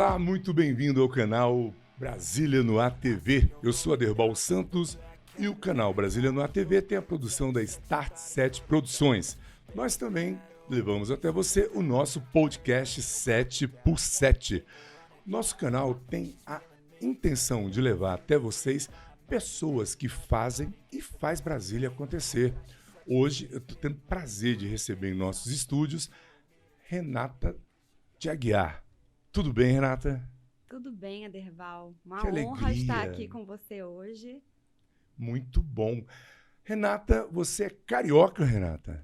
Olá, muito bem-vindo ao canal Brasília no Ar TV. Eu sou Aderbal Santos e o canal Brasília no Ar TV tem a produção da Start 7 Produções. Nós também levamos até você o nosso podcast 7x7. Nosso canal tem a intenção de levar até vocês pessoas que fazem e faz Brasília acontecer. Hoje eu estou tendo prazer de receber em nossos estúdios Renata de Aguiar. Tudo bem, Renata? Tudo bem, Aderbal. Uma Que honra alegria. estar aqui com você hoje. Muito bom. Renata, você é carioca, Renata?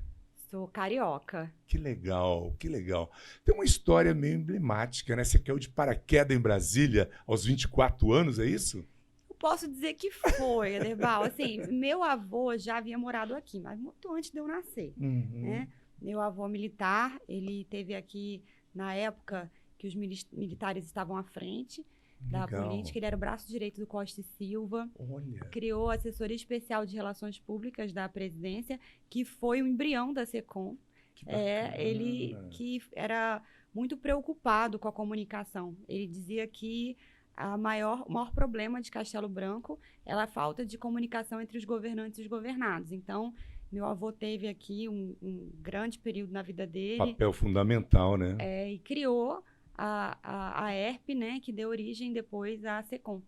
Sou carioca. Que legal, que legal. Tem uma história meio emblemática, né? Você caiu de paraquedas em Brasília aos 24 anos, é isso? Eu posso dizer que foi, Aderbal. Assim, meu avô já havia morado aqui, mas muito antes de eu nascer, né? Meu avô militar, ele teve aqui na época que os militares estavam à frente da Legal. política. Ele era o braço direito do Costa e Silva. Olha, Criou a Assessoria Especial de Relações Públicas da Presidência, que foi o embrião da SECOM. que bacana. Ele que era muito preocupado com a comunicação. Ele dizia que o maior problema de Castelo Branco era a falta de comunicação entre os governantes e os governados. Então, meu avô teve aqui um grande período na vida dele. Papel fundamental, né? E criou a ERP, né, que deu origem depois à SECOM.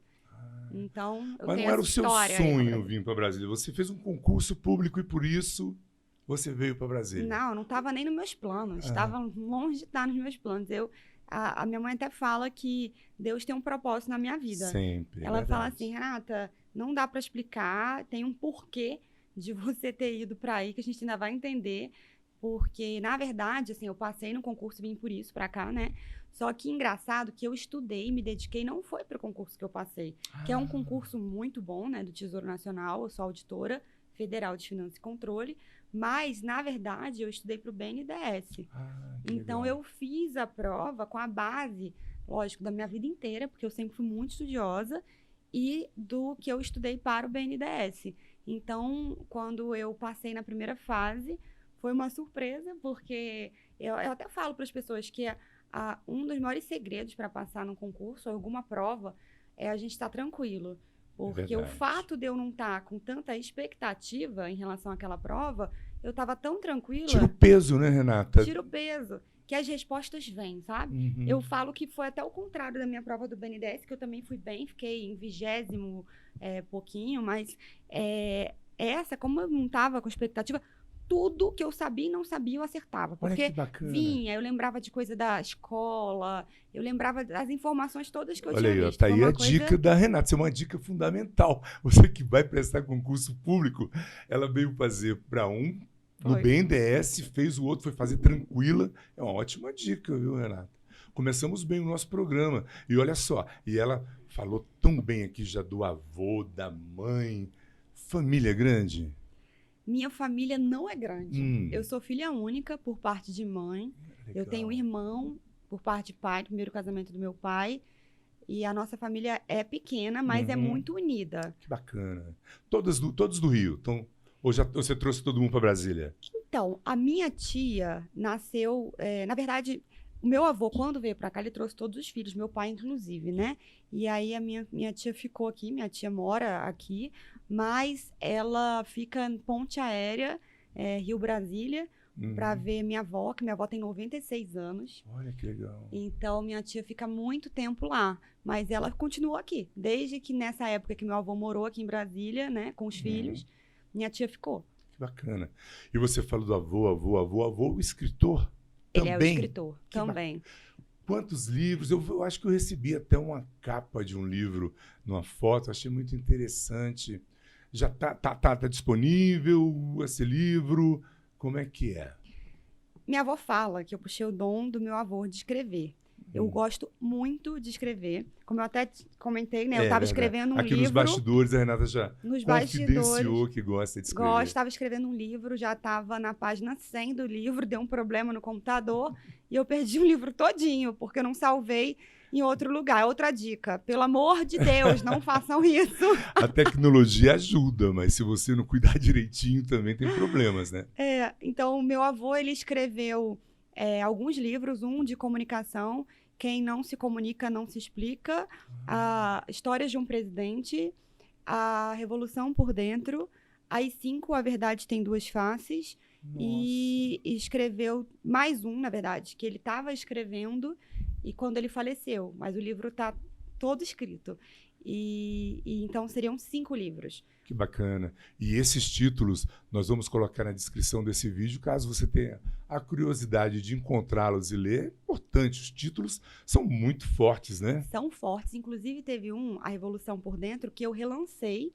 Então, eu Mas tenho não era o essa seu história aí com sonho Brasília. vir para Brasília. Você fez um concurso público e por isso você veio para Brasília. Não estava nem nos meus planos. Estava longe de estar nos meus planos. A minha mãe até fala que Deus tem um propósito na minha vida. Sempre. Ela fala verdade. assim, Renata, não dá para explicar, tem um porquê de você ter ido para aí, que a gente ainda vai entender. Porque, na verdade, assim, eu passei no concurso e vim por isso para cá, né? Só que engraçado que eu estudei, me dediquei, não foi para o concurso que eu passei, que é um concurso muito bom, né, do Tesouro Nacional. Eu sou auditora federal de Finanças e Controle, mas, na verdade, eu estudei para o BNDES. Que Então, legal. eu fiz a prova com a base, lógico, da minha vida inteira, porque eu sempre fui muito estudiosa, e do que eu estudei para o BNDES. Então, quando eu passei na primeira fase, foi uma surpresa, porque eu até falo para as pessoas que um dos maiores segredos para passar num concurso ou alguma prova é a gente estar tranquilo. Porque o verdade. fato de eu não estar com tanta expectativa em relação àquela prova, eu estava tão tranquila, Tira o peso, né, Renata? tira o peso, que as respostas vêm, sabe? Uhum. Eu falo que foi até o contrário da minha prova do BNDES, que eu também fui bem, fiquei em 20º pouquinho, mas essa, como eu não estava com expectativa, tudo que eu sabia e não sabia eu acertava. Olha Porque que bacana. vinha, eu lembrava de coisa da escola, eu lembrava das informações todas que eu Olha tinha aí, ó, visto. tá Foi aí uma a coisa- dica da Renata. Isso é uma dica fundamental. Você que vai prestar concurso público, ela veio fazer para um no Foi. BNDES, fez o outro, foi fazer tranquila. É uma ótima dica, viu, Renata? Começamos bem o nosso programa. E olha só, e ela falou tão bem aqui já do avô, da mãe. Família grande? Minha família não é grande. Hum. Eu sou filha única por parte de mãe. Eu tenho um irmão por parte de pai, primeiro casamento do meu pai. E a nossa família é pequena, mas é Uhum. muito unida. Que bacana. Todos do Rio. Então, ou você trouxe todo mundo para Brasília? Então, a minha tia nasceu... na verdade, o meu avô, quando veio para cá, ele trouxe todos os filhos, meu pai inclusive, né? E aí a minha tia ficou aqui, minha tia mora aqui, mas ela fica em Ponte Aérea, Rio-Brasília, para ver minha avó, que minha avó tem 96 anos. Olha que legal. Então, minha tia fica muito tempo lá, mas ela continuou aqui. Desde que nessa época que meu avô morou aqui em Brasília, né, com os filhos, minha tia ficou. Que bacana. E você falou do avô, o escritor Ele é o também. escritor, Que também. Quantos livros? Eu acho que eu recebi até uma capa de um livro numa foto, achei muito interessante. Já tá disponível esse livro? Como é que é? Minha avó fala que eu puxei o dom do meu avô de escrever. Eu gosto muito de escrever. Como eu até comentei, né? Eu estava verdade. escrevendo um Aqui livro. nos bastidores, a Renata já Nos confidenciou bastidores. que gosta de escrever. Gosto, estava escrevendo um livro, já estava na página 100 do livro, deu um problema no computador e eu perdi o livro todinho, porque eu não salvei em outro lugar. Outra dica, pelo amor de Deus, não façam isso. A tecnologia ajuda, mas se você não cuidar direitinho também tem problemas, né? Então, o meu avô, ele escreveu alguns livros, um de comunicação Quem Não Se Comunica Não Se Explica, a Histórias de um Presidente, a Revolução por Dentro, AI-5, A Verdade Tem Duas Faces, e escreveu mais um, na verdade, que ele estava escrevendo e quando ele faleceu, mas o livro está todo escrito. E então seriam 5 livros. Que bacana. E esses títulos nós vamos colocar na descrição desse vídeo, caso você tenha a curiosidade de encontrá-los e ler. É importante, os títulos são muito fortes, né? São fortes. Inclusive teve A Revolução por Dentro, que eu relancei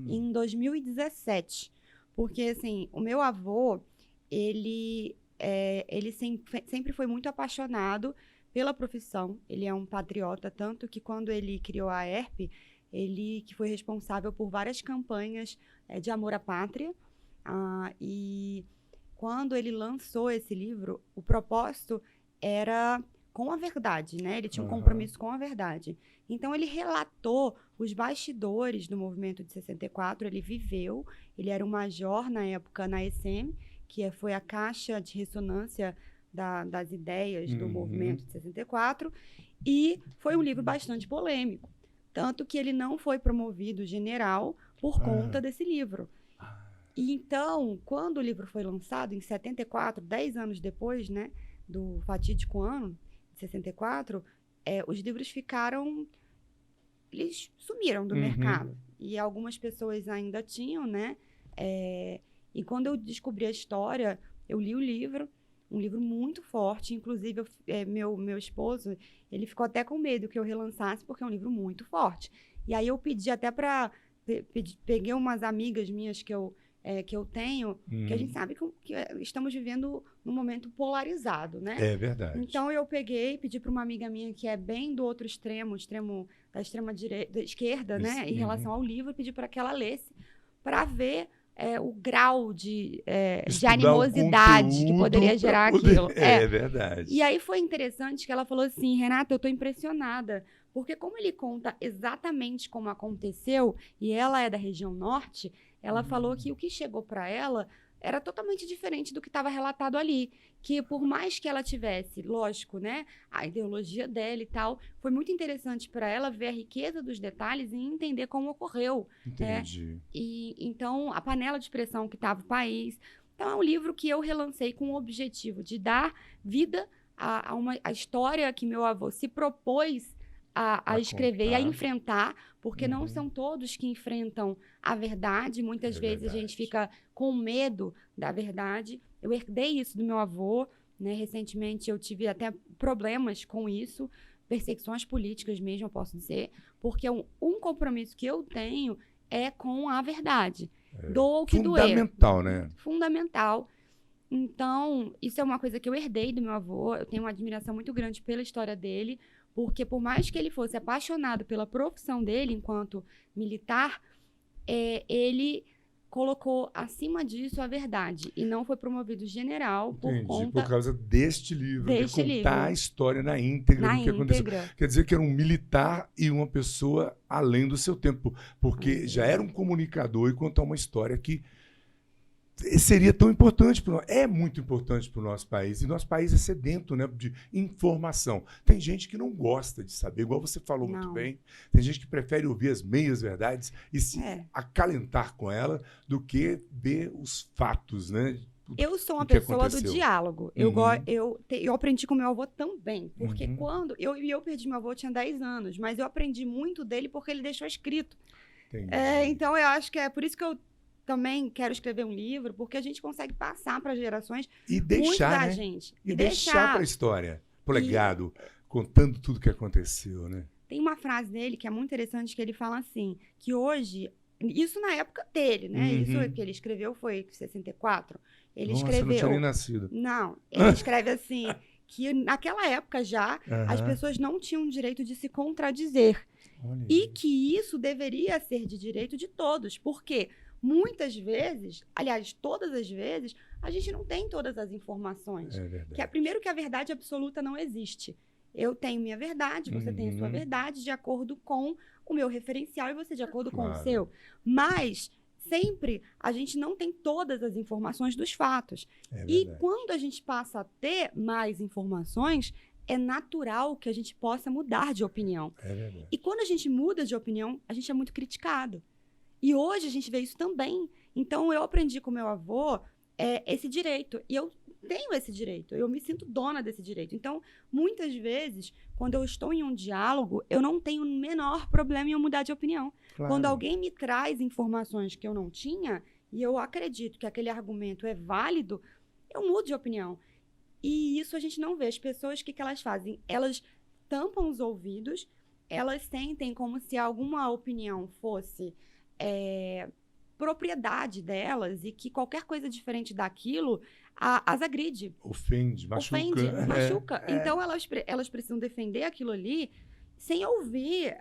em 2017. Porque, assim, o meu avô, ele sempre foi muito apaixonado pela profissão. Ele é um patriota, tanto que quando ele criou a ERP, ele que foi responsável por várias campanhas de amor à pátria. E quando ele lançou esse livro, o propósito era com a verdade, né? Ele tinha um compromisso com a verdade. Então, ele relatou os bastidores do movimento de 64, ele viveu, ele era um major na época na ECM, que foi a caixa de ressonância das ideias do movimento de 64, e foi um livro bastante polêmico, tanto que ele não foi promovido general por conta desse livro. E então, quando o livro foi lançado, em 74, 10 anos depois, né, do fatídico ano de 64, os livros eles sumiram do mercado. E algumas pessoas ainda tinham, né? E quando eu descobri a história, eu li o livro, um livro muito forte. Inclusive, meu esposo, ele ficou até com medo que eu relançasse, porque é um livro muito forte. E aí eu pedi até para... Peguei umas amigas minhas que eu tenho, que a gente sabe que estamos vivendo num momento polarizado, né? É verdade. Então, eu pedi para uma amiga minha que é bem do outro extremo da extrema direita, da esquerda, né? Em relação ao livro, pedi para que ela lesse, para ver o grau de animosidade que poderia gerar aquilo. É verdade. E aí foi interessante que ela falou assim: Renata, eu estou impressionada, porque como ele conta exatamente como aconteceu, e ela é da região norte, ela falou que o que chegou para ela era totalmente diferente do que estava relatado ali. Que por mais que ela tivesse, lógico, né, a ideologia dela e tal, foi muito interessante para ela ver a riqueza dos detalhes e entender como ocorreu. Entendi. E então, a panela de pressão que estava o país. Então, é um livro que eu relancei com o objetivo de dar vida a história que meu avô se propôs a escrever e a enfrentar, porque não são todos que enfrentam a verdade. Muitas vezes a gente fica com medo da verdade. Eu herdei isso do meu avô, né? Recentemente eu tive até problemas com isso, perseguições políticas mesmo, eu posso dizer, porque um compromisso que eu tenho é com a verdade. Doa o que doer. Fundamental, né? Fundamental. Então, isso é uma coisa que eu herdei do meu avô. Eu tenho uma admiração muito grande pela história dele, porque por mais que ele fosse apaixonado pela profissão dele enquanto militar, ele colocou acima disso a verdade e não foi promovido general por causa deste livro, de contar livro. A história na íntegra do que aconteceu. Quer dizer que era um militar e uma pessoa além do seu tempo, porque já era um comunicador e contar uma história que seria tão importante para nós. É muito importante para o nosso país. E nosso país é sedento, né, de informação. Tem gente que não gosta de saber, igual você falou muito bem. Tem gente que prefere ouvir as meias-verdades e se acalentar com ela do que ver os fatos, né? Eu sou uma pessoa do diálogo. Eu aprendi com meu avô também. Porque quando... Eu perdi meu avô, eu tinha 10 anos. Mas eu aprendi muito dele porque ele deixou escrito. Então, eu acho que é por isso que eu também quero escrever um livro, porque a gente consegue passar para gerações e deixar, da gente. E deixar para a história, para o legado, contando tudo que aconteceu, né? Tem uma frase dele que é muito interessante, que ele fala assim, que hoje, isso na época dele, né? Isso que ele escreveu foi em 64. Ele escreveu... Você não tinha nem nascido. Não, ele escreve assim, que naquela época já, as pessoas não tinham direito de se contradizer. E que isso deveria ser de direito de todos. Por quê? Muitas vezes, aliás, todas as vezes, a gente não tem todas as informações. É verdade. Primeiro que a verdade absoluta não existe. Eu tenho minha verdade, você tem a sua verdade, de acordo com o meu referencial e você de acordo com o seu. Mas sempre a gente não tem todas as informações dos fatos. E quando a gente passa a ter mais informações, é natural que a gente possa mudar de opinião. É verdade. E quando a gente muda de opinião, a gente é muito criticado. E hoje a gente vê isso também. Então, eu aprendi com meu avô esse direito. E eu tenho esse direito. Eu me sinto dona desse direito. Então, muitas vezes, quando eu estou em um diálogo, eu não tenho o menor problema em eu mudar de opinião. Claro. Quando alguém me traz informações que eu não tinha, e eu acredito que aquele argumento é válido, eu mudo de opinião. E isso a gente não vê. As pessoas, o que elas fazem? Elas tampam os ouvidos, elas sentem como se alguma opinião fosse propriedade delas e que qualquer coisa diferente daquilo as agride. Ofende, Machuca. Então, elas precisam defender aquilo ali sem ouvir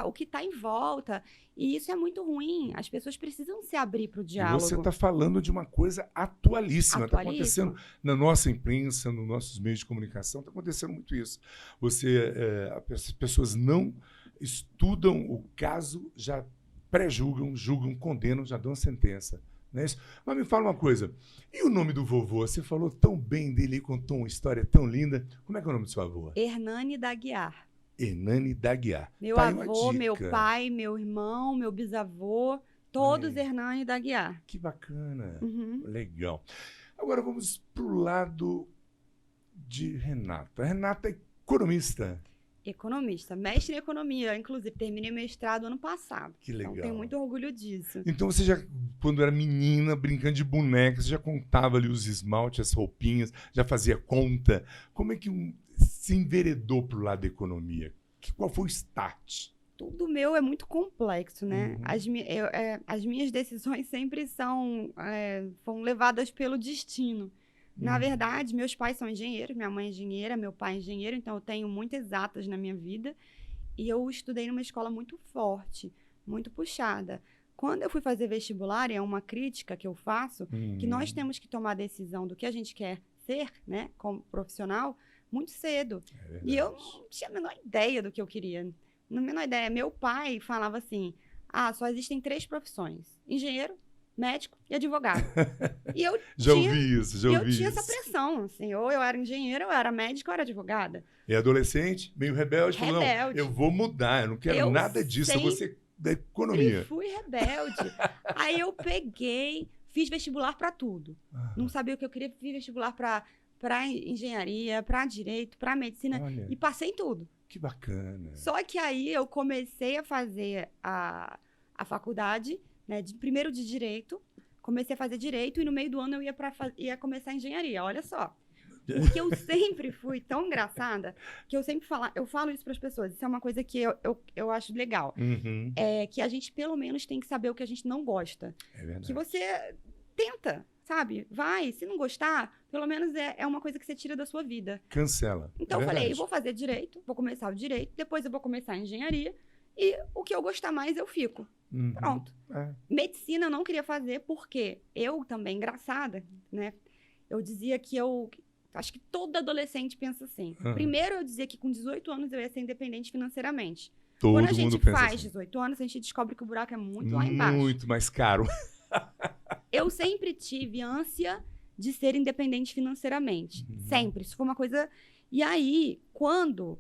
o que está em volta. E isso é muito ruim. As pessoas precisam se abrir para o diálogo. E você está falando de uma coisa atualíssima. Está acontecendo na nossa imprensa, nos nossos meios de comunicação, está acontecendo muito isso. As pessoas não estudam o caso, já pré-julgam, julgam, condenam, já dão sentença. Não é isso? Mas me fala uma coisa. E o nome do vovô? Você falou tão bem dele, contou uma história tão linda. Como é que é o nome do seu avô? Hernani da Guiar. Hernani da Guiar. Meu avô, meu pai, meu irmão, meu bisavô, todos Hernani da Guiar. Que bacana. Uhum. Legal. Agora vamos para o lado de Renata. Renata é economista. Economista, mestre em economia, inclusive terminei mestrado ano passado. Que legal. Então tenho muito orgulho disso. Então você já, quando era menina, brincando de boneca, você já contava ali os esmaltes, as roupinhas, já fazia conta. Como é que se enveredou para o lado da economia? Qual foi o start? Tudo meu é muito complexo, né? Uhum. As minhas decisões sempre foram levadas pelo destino. Na verdade, meus pais são engenheiros, minha mãe é engenheira, meu pai é engenheiro, então eu tenho muitas exatas na minha vida. E eu estudei numa escola muito forte, muito puxada. Quando eu fui fazer vestibular, é uma crítica que eu faço, que nós temos que tomar a decisão do que a gente quer ser, né, como profissional, muito cedo. E eu não tinha a menor ideia do que eu queria. A menor ideia. Meu pai falava assim, só existem 3 profissões, engenheiro, médico e advogado. E eu ouvi isso. Tinha essa pressão, assim, ou eu era engenheira, ou eu era médica, ou eu era advogada. E adolescente, meio rebelde, falou, não, eu vou mudar, eu não quero nada disso, eu vou ser da economia. Eu fui rebelde. Aí eu peguei, fiz vestibular para tudo. Não sabia o que eu queria, fiz vestibular para engenharia, para direito, para medicina, e passei em tudo. Que bacana. Só que aí eu comecei a fazer a faculdade, né, primeiro de direito, comecei a fazer direito e no meio do ano eu ia começar a engenharia, olha só. Porque eu sempre fui tão engraçada que eu sempre falo isso para as pessoas, isso é uma coisa que eu acho legal, que a gente pelo menos tem que saber o que a gente não gosta. É verdade. Que você tenta, sabe? Vai, se não gostar, pelo menos é uma coisa que você tira da sua vida. Cancela. Então eu falei, eu vou fazer direito, vou começar o direito, depois eu vou começar a engenharia e o que eu gostar mais eu fico. Pronto. Medicina eu não queria fazer porque eu também, engraçada, né? Eu dizia que acho que todo adolescente pensa assim. Primeiro eu dizia que com 18 anos eu ia ser independente financeiramente. Quando a gente faz 18 anos, a gente descobre que o buraco é muito lá embaixo. Muito mais caro. Eu sempre tive ânsia de ser independente financeiramente. Sempre. Isso foi uma coisa... E aí, quando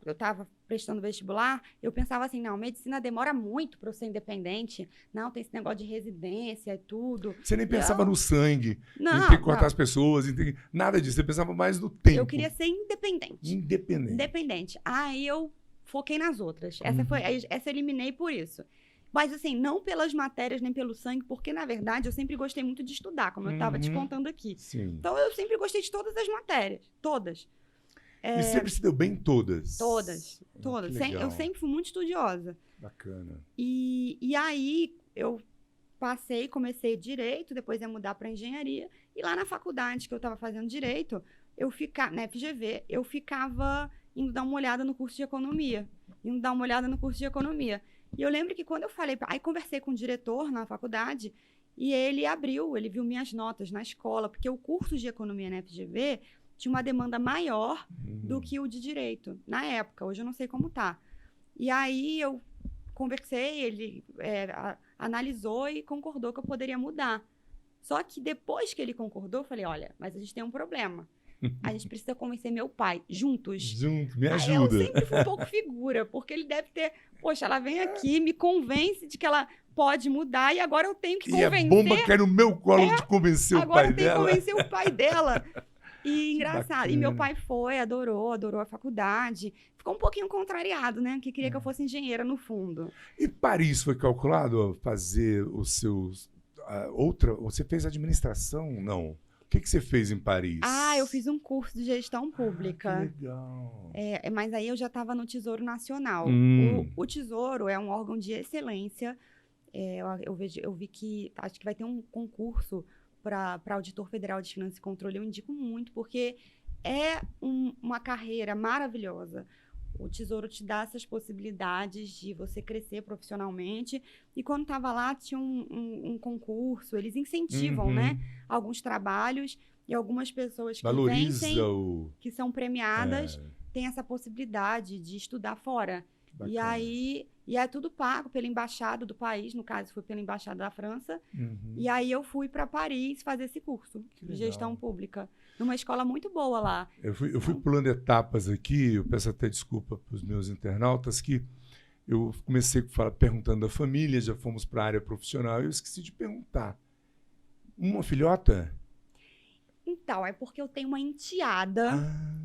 eu estava prestando vestibular, eu pensava assim, não, medicina demora muito para eu ser independente. Não, tem esse negócio de residência e tudo. Você nem pensava no sangue, não, em ter que cortar as pessoas, nada disso. Você pensava mais no tempo. Eu queria ser independente. Independente. Aí eu foquei nas outras. Essa eu eliminei por isso. Mas, assim, não pelas matérias nem pelo sangue, porque, na verdade, eu sempre gostei muito de estudar, como eu estava te contando aqui. Sim. Então, eu sempre gostei de todas as matérias. Todas. E sempre se deu bem em todas? Todas. Eu sempre fui muito estudiosa. Bacana. E aí, eu comecei direito, depois ia mudar para engenharia. E lá na faculdade que eu estava fazendo direito, na FGV, eu ficava indo dar uma olhada no curso de economia. E eu lembro que quando eu falei... Aí conversei com o diretor na faculdade e ele viu minhas notas na escola, porque o curso de economia na FGV tinha uma demanda maior do que o de direito, na época. Hoje eu não sei como tá. E aí eu conversei, ele analisou e concordou que eu poderia mudar. Só que depois que ele concordou, eu falei, olha, mas a gente tem um problema. A gente precisa convencer meu pai, juntos. Junto, me Aí eu ajuda. sempre fui um pouco figura, porque ele deve ter... Poxa, ela vem aqui, me convence de que ela pode mudar e agora eu tenho que E a bomba convencer... cai no meu colo de convencer o Agora pai eu tenho que dela. convencer o pai dela. E Que engraçado. E meu bacana. pai foi, adorou a faculdade. Ficou um pouquinho contrariado, né? Que queria que eu fosse engenheira no fundo. E Paris foi calculado fazer os seus... Você fez administração? Não. O que você fez em Paris? Eu fiz um curso de gestão Que pública. legal. Mas aí eu já estava no Tesouro Nacional. O Tesouro é um órgão de excelência. Eu vi que acho que vai ter um concurso para auditor federal de finanças e controle. Eu indico muito, porque é uma carreira maravilhosa. O Tesouro te dá essas possibilidades de você crescer profissionalmente. E quando estava lá, tinha um concurso. Eles incentivam, né, alguns trabalhos. E algumas pessoas que Valoriza vencem, que são premiadas, têm essa possibilidade de estudar fora. E aí, é tudo pago pela embaixada do país, no caso foi pela embaixada da França. E aí eu fui para Paris fazer esse curso de gestão pública, numa escola muito boa lá. Eu fui pulando etapas aqui, eu peço até desculpa para os meus internautas, que eu comecei perguntando da família, já fomos para a área profissional, e eu esqueci de perguntar. Uma filhota? Então, é porque eu tenho uma enteada,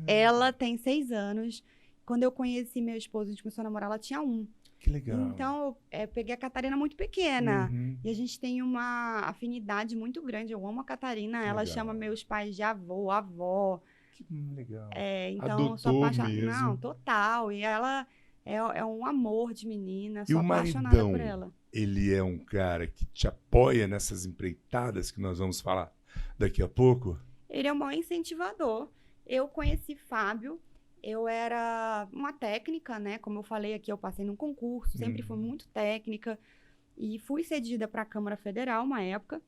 ela tem 6 anos. Quando eu conheci meu esposo, a gente começou a namorar, ela tinha 1. Que legal. Então, eu peguei a Catarina muito pequena. E a gente tem uma afinidade muito grande. Eu amo a Catarina. Que ela legal. chama meus pais de avô, avó. Que legal. Então, eu sou Adotou apaixonada. mesmo. Não, total. E ela é um amor de menina. E Sou o apaixonada maridão, por ela. ele é um cara que te apoia nessas empreitadas que nós vamos falar daqui a pouco? Ele é o maior incentivador. Eu conheci Fábio. Eu era uma técnica, né? Como eu falei aqui, eu passei num concurso, sempre fui muito técnica. E fui cedida para a Câmara Federal, uma época,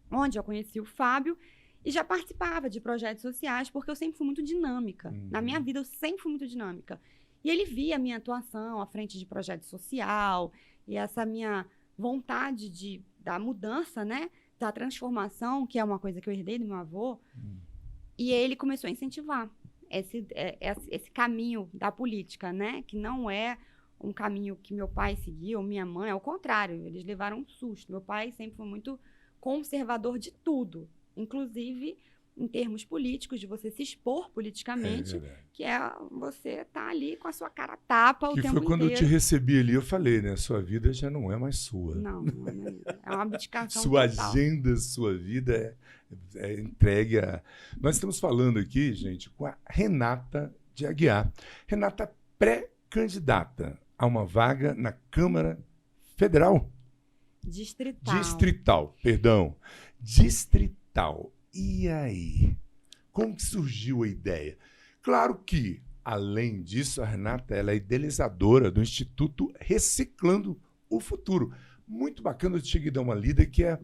onde eu conheci o Fábio e já participava de projetos sociais, porque eu sempre fui muito dinâmica. Na minha vida, eu sempre fui muito dinâmica. E ele via a minha atuação à frente de projeto social e essa minha vontade da mudança, né? Da transformação, que é uma coisa que eu herdei do meu avô. E ele começou a incentivar esse caminho da política, né? Que não é um caminho que meu pai seguiu, ou minha mãe, ao contrário, eles levaram um susto. Meu pai sempre foi muito conservador de tudo, inclusive em termos políticos, de você se expor politicamente, que é você estar ali com a sua cara tapa o tempo inteiro. Que foi quando eu te recebi ali, eu falei, né? Sua vida já não é mais sua. Não é uma abdicação Sua total. agenda, sua vida é entregue a... Nós estamos falando aqui, gente, com a Renata de Aguiar. Renata, pré-candidata a uma vaga na Câmara Federal? Distrital. E aí? Como que surgiu a ideia? Claro que, além disso, a Renata ela é idealizadora do Instituto Reciclando o Futuro. Muito bacana, eu cheguei a dar uma lida, que é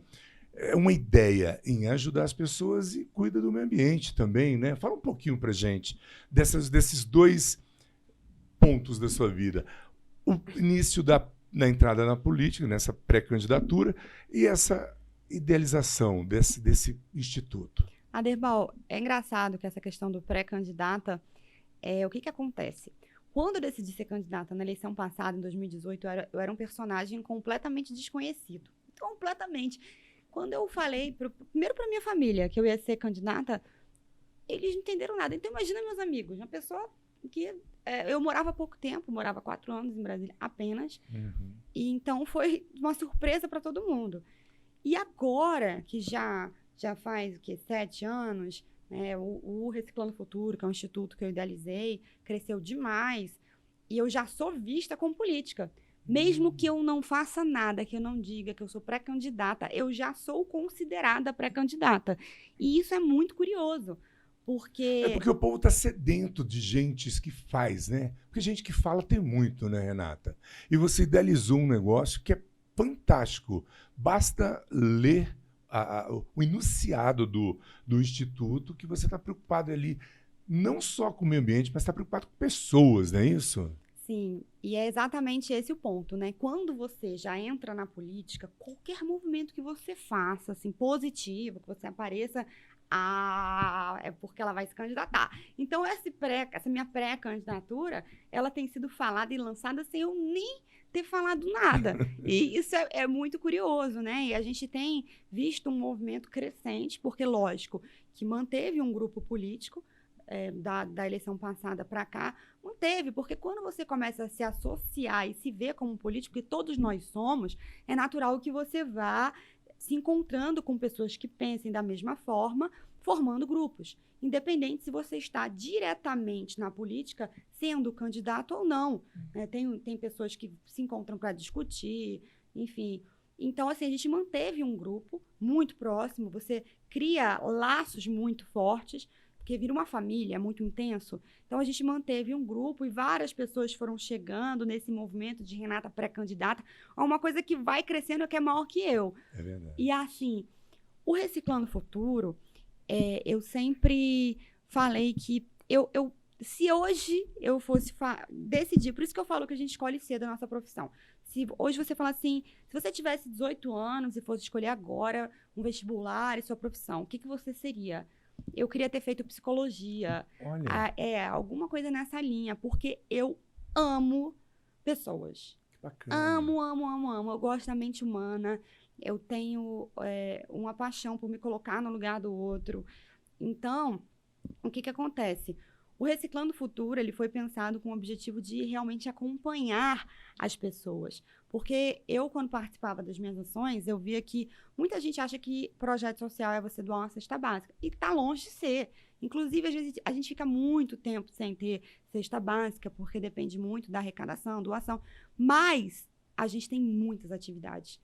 uma ideia em ajudar as pessoas e cuida do meio ambiente também, né? Fala um pouquinho pra gente desses 2 pontos da sua vida. O início na entrada na política, nessa pré-candidatura, e essa idealização desse instituto. Aderbal, é engraçado que essa questão do pré-candidata, o que acontece? Quando eu decidi ser candidata na eleição passada, em 2018, eu era um personagem completamente desconhecido. Completamente. Quando eu falei, primeiro para minha família, que eu ia ser candidata, eles não entenderam nada. Então, imagina meus amigos, uma pessoa que... eu morava há pouco tempo, morava 4 anos em Brasília apenas. E então foi uma surpresa para todo mundo. E agora, que já faz 7 anos, né, o Reciclando o Futuro, que é um instituto que eu idealizei, cresceu demais. E eu já sou vista como política. Mesmo que eu não faça nada, que eu não diga que eu sou pré-candidata, eu já sou considerada pré-candidata. E isso é muito curioso. Porque o povo está sedento de gente que faz, né? Porque gente que fala tem muito, né, Renata? E você idealizou um negócio que é fantástico. Basta ler o enunciado do Instituto, que você está preocupado ali não só com o meio ambiente, mas está preocupado com pessoas, não é isso? Sim, e é exatamente esse o ponto, né? Quando você já entra na política, qualquer movimento que você faça, assim, positivo, que você apareça, é porque ela vai se candidatar. Então, essa minha pré-candidatura, ela tem sido falada e lançada sem eu nem ter falado nada. E isso é muito curioso, né? E a gente tem visto um movimento crescente, porque, lógico, que manteve um grupo político da eleição passada para cá, manteve, porque quando você começa a se associar e se ver como um político, que todos nós somos, é natural que você vá se encontrando com pessoas que pensem da mesma forma, formando grupos, independente se você está diretamente na política, sendo candidato ou não. Tem pessoas que se encontram para discutir, enfim. Então, assim, a gente manteve um grupo muito próximo, você cria laços muito fortes, porque vira uma família, é muito intenso. Então, a gente manteve um grupo e várias pessoas foram chegando nesse movimento de Renata pré-candidata a uma coisa que vai crescendo e que é maior que eu. É verdade. E, assim, o Reciclando Futuro, eu sempre falei que se hoje eu fosse decidir, por isso que eu falo que a gente escolhe cedo a nossa profissão. Se hoje você falar assim, se você tivesse 18 anos e fosse escolher agora um vestibular e sua profissão, o que você seria? Eu queria ter feito psicologia, alguma coisa nessa linha, porque eu amo pessoas. Que bacana. Amo. Eu gosto da mente humana, eu tenho uma paixão por me colocar no lugar do outro. Então, o que acontece? O Reciclando Futuro, ele foi pensado com o objetivo de realmente acompanhar as pessoas. Porque eu, quando participava das minhas ações, eu via que muita gente acha que projeto social é você doar uma cesta básica. E está longe de ser. Inclusive, às vezes, a gente fica muito tempo sem ter cesta básica, porque depende muito da arrecadação, doação. Mas a gente tem muitas atividades.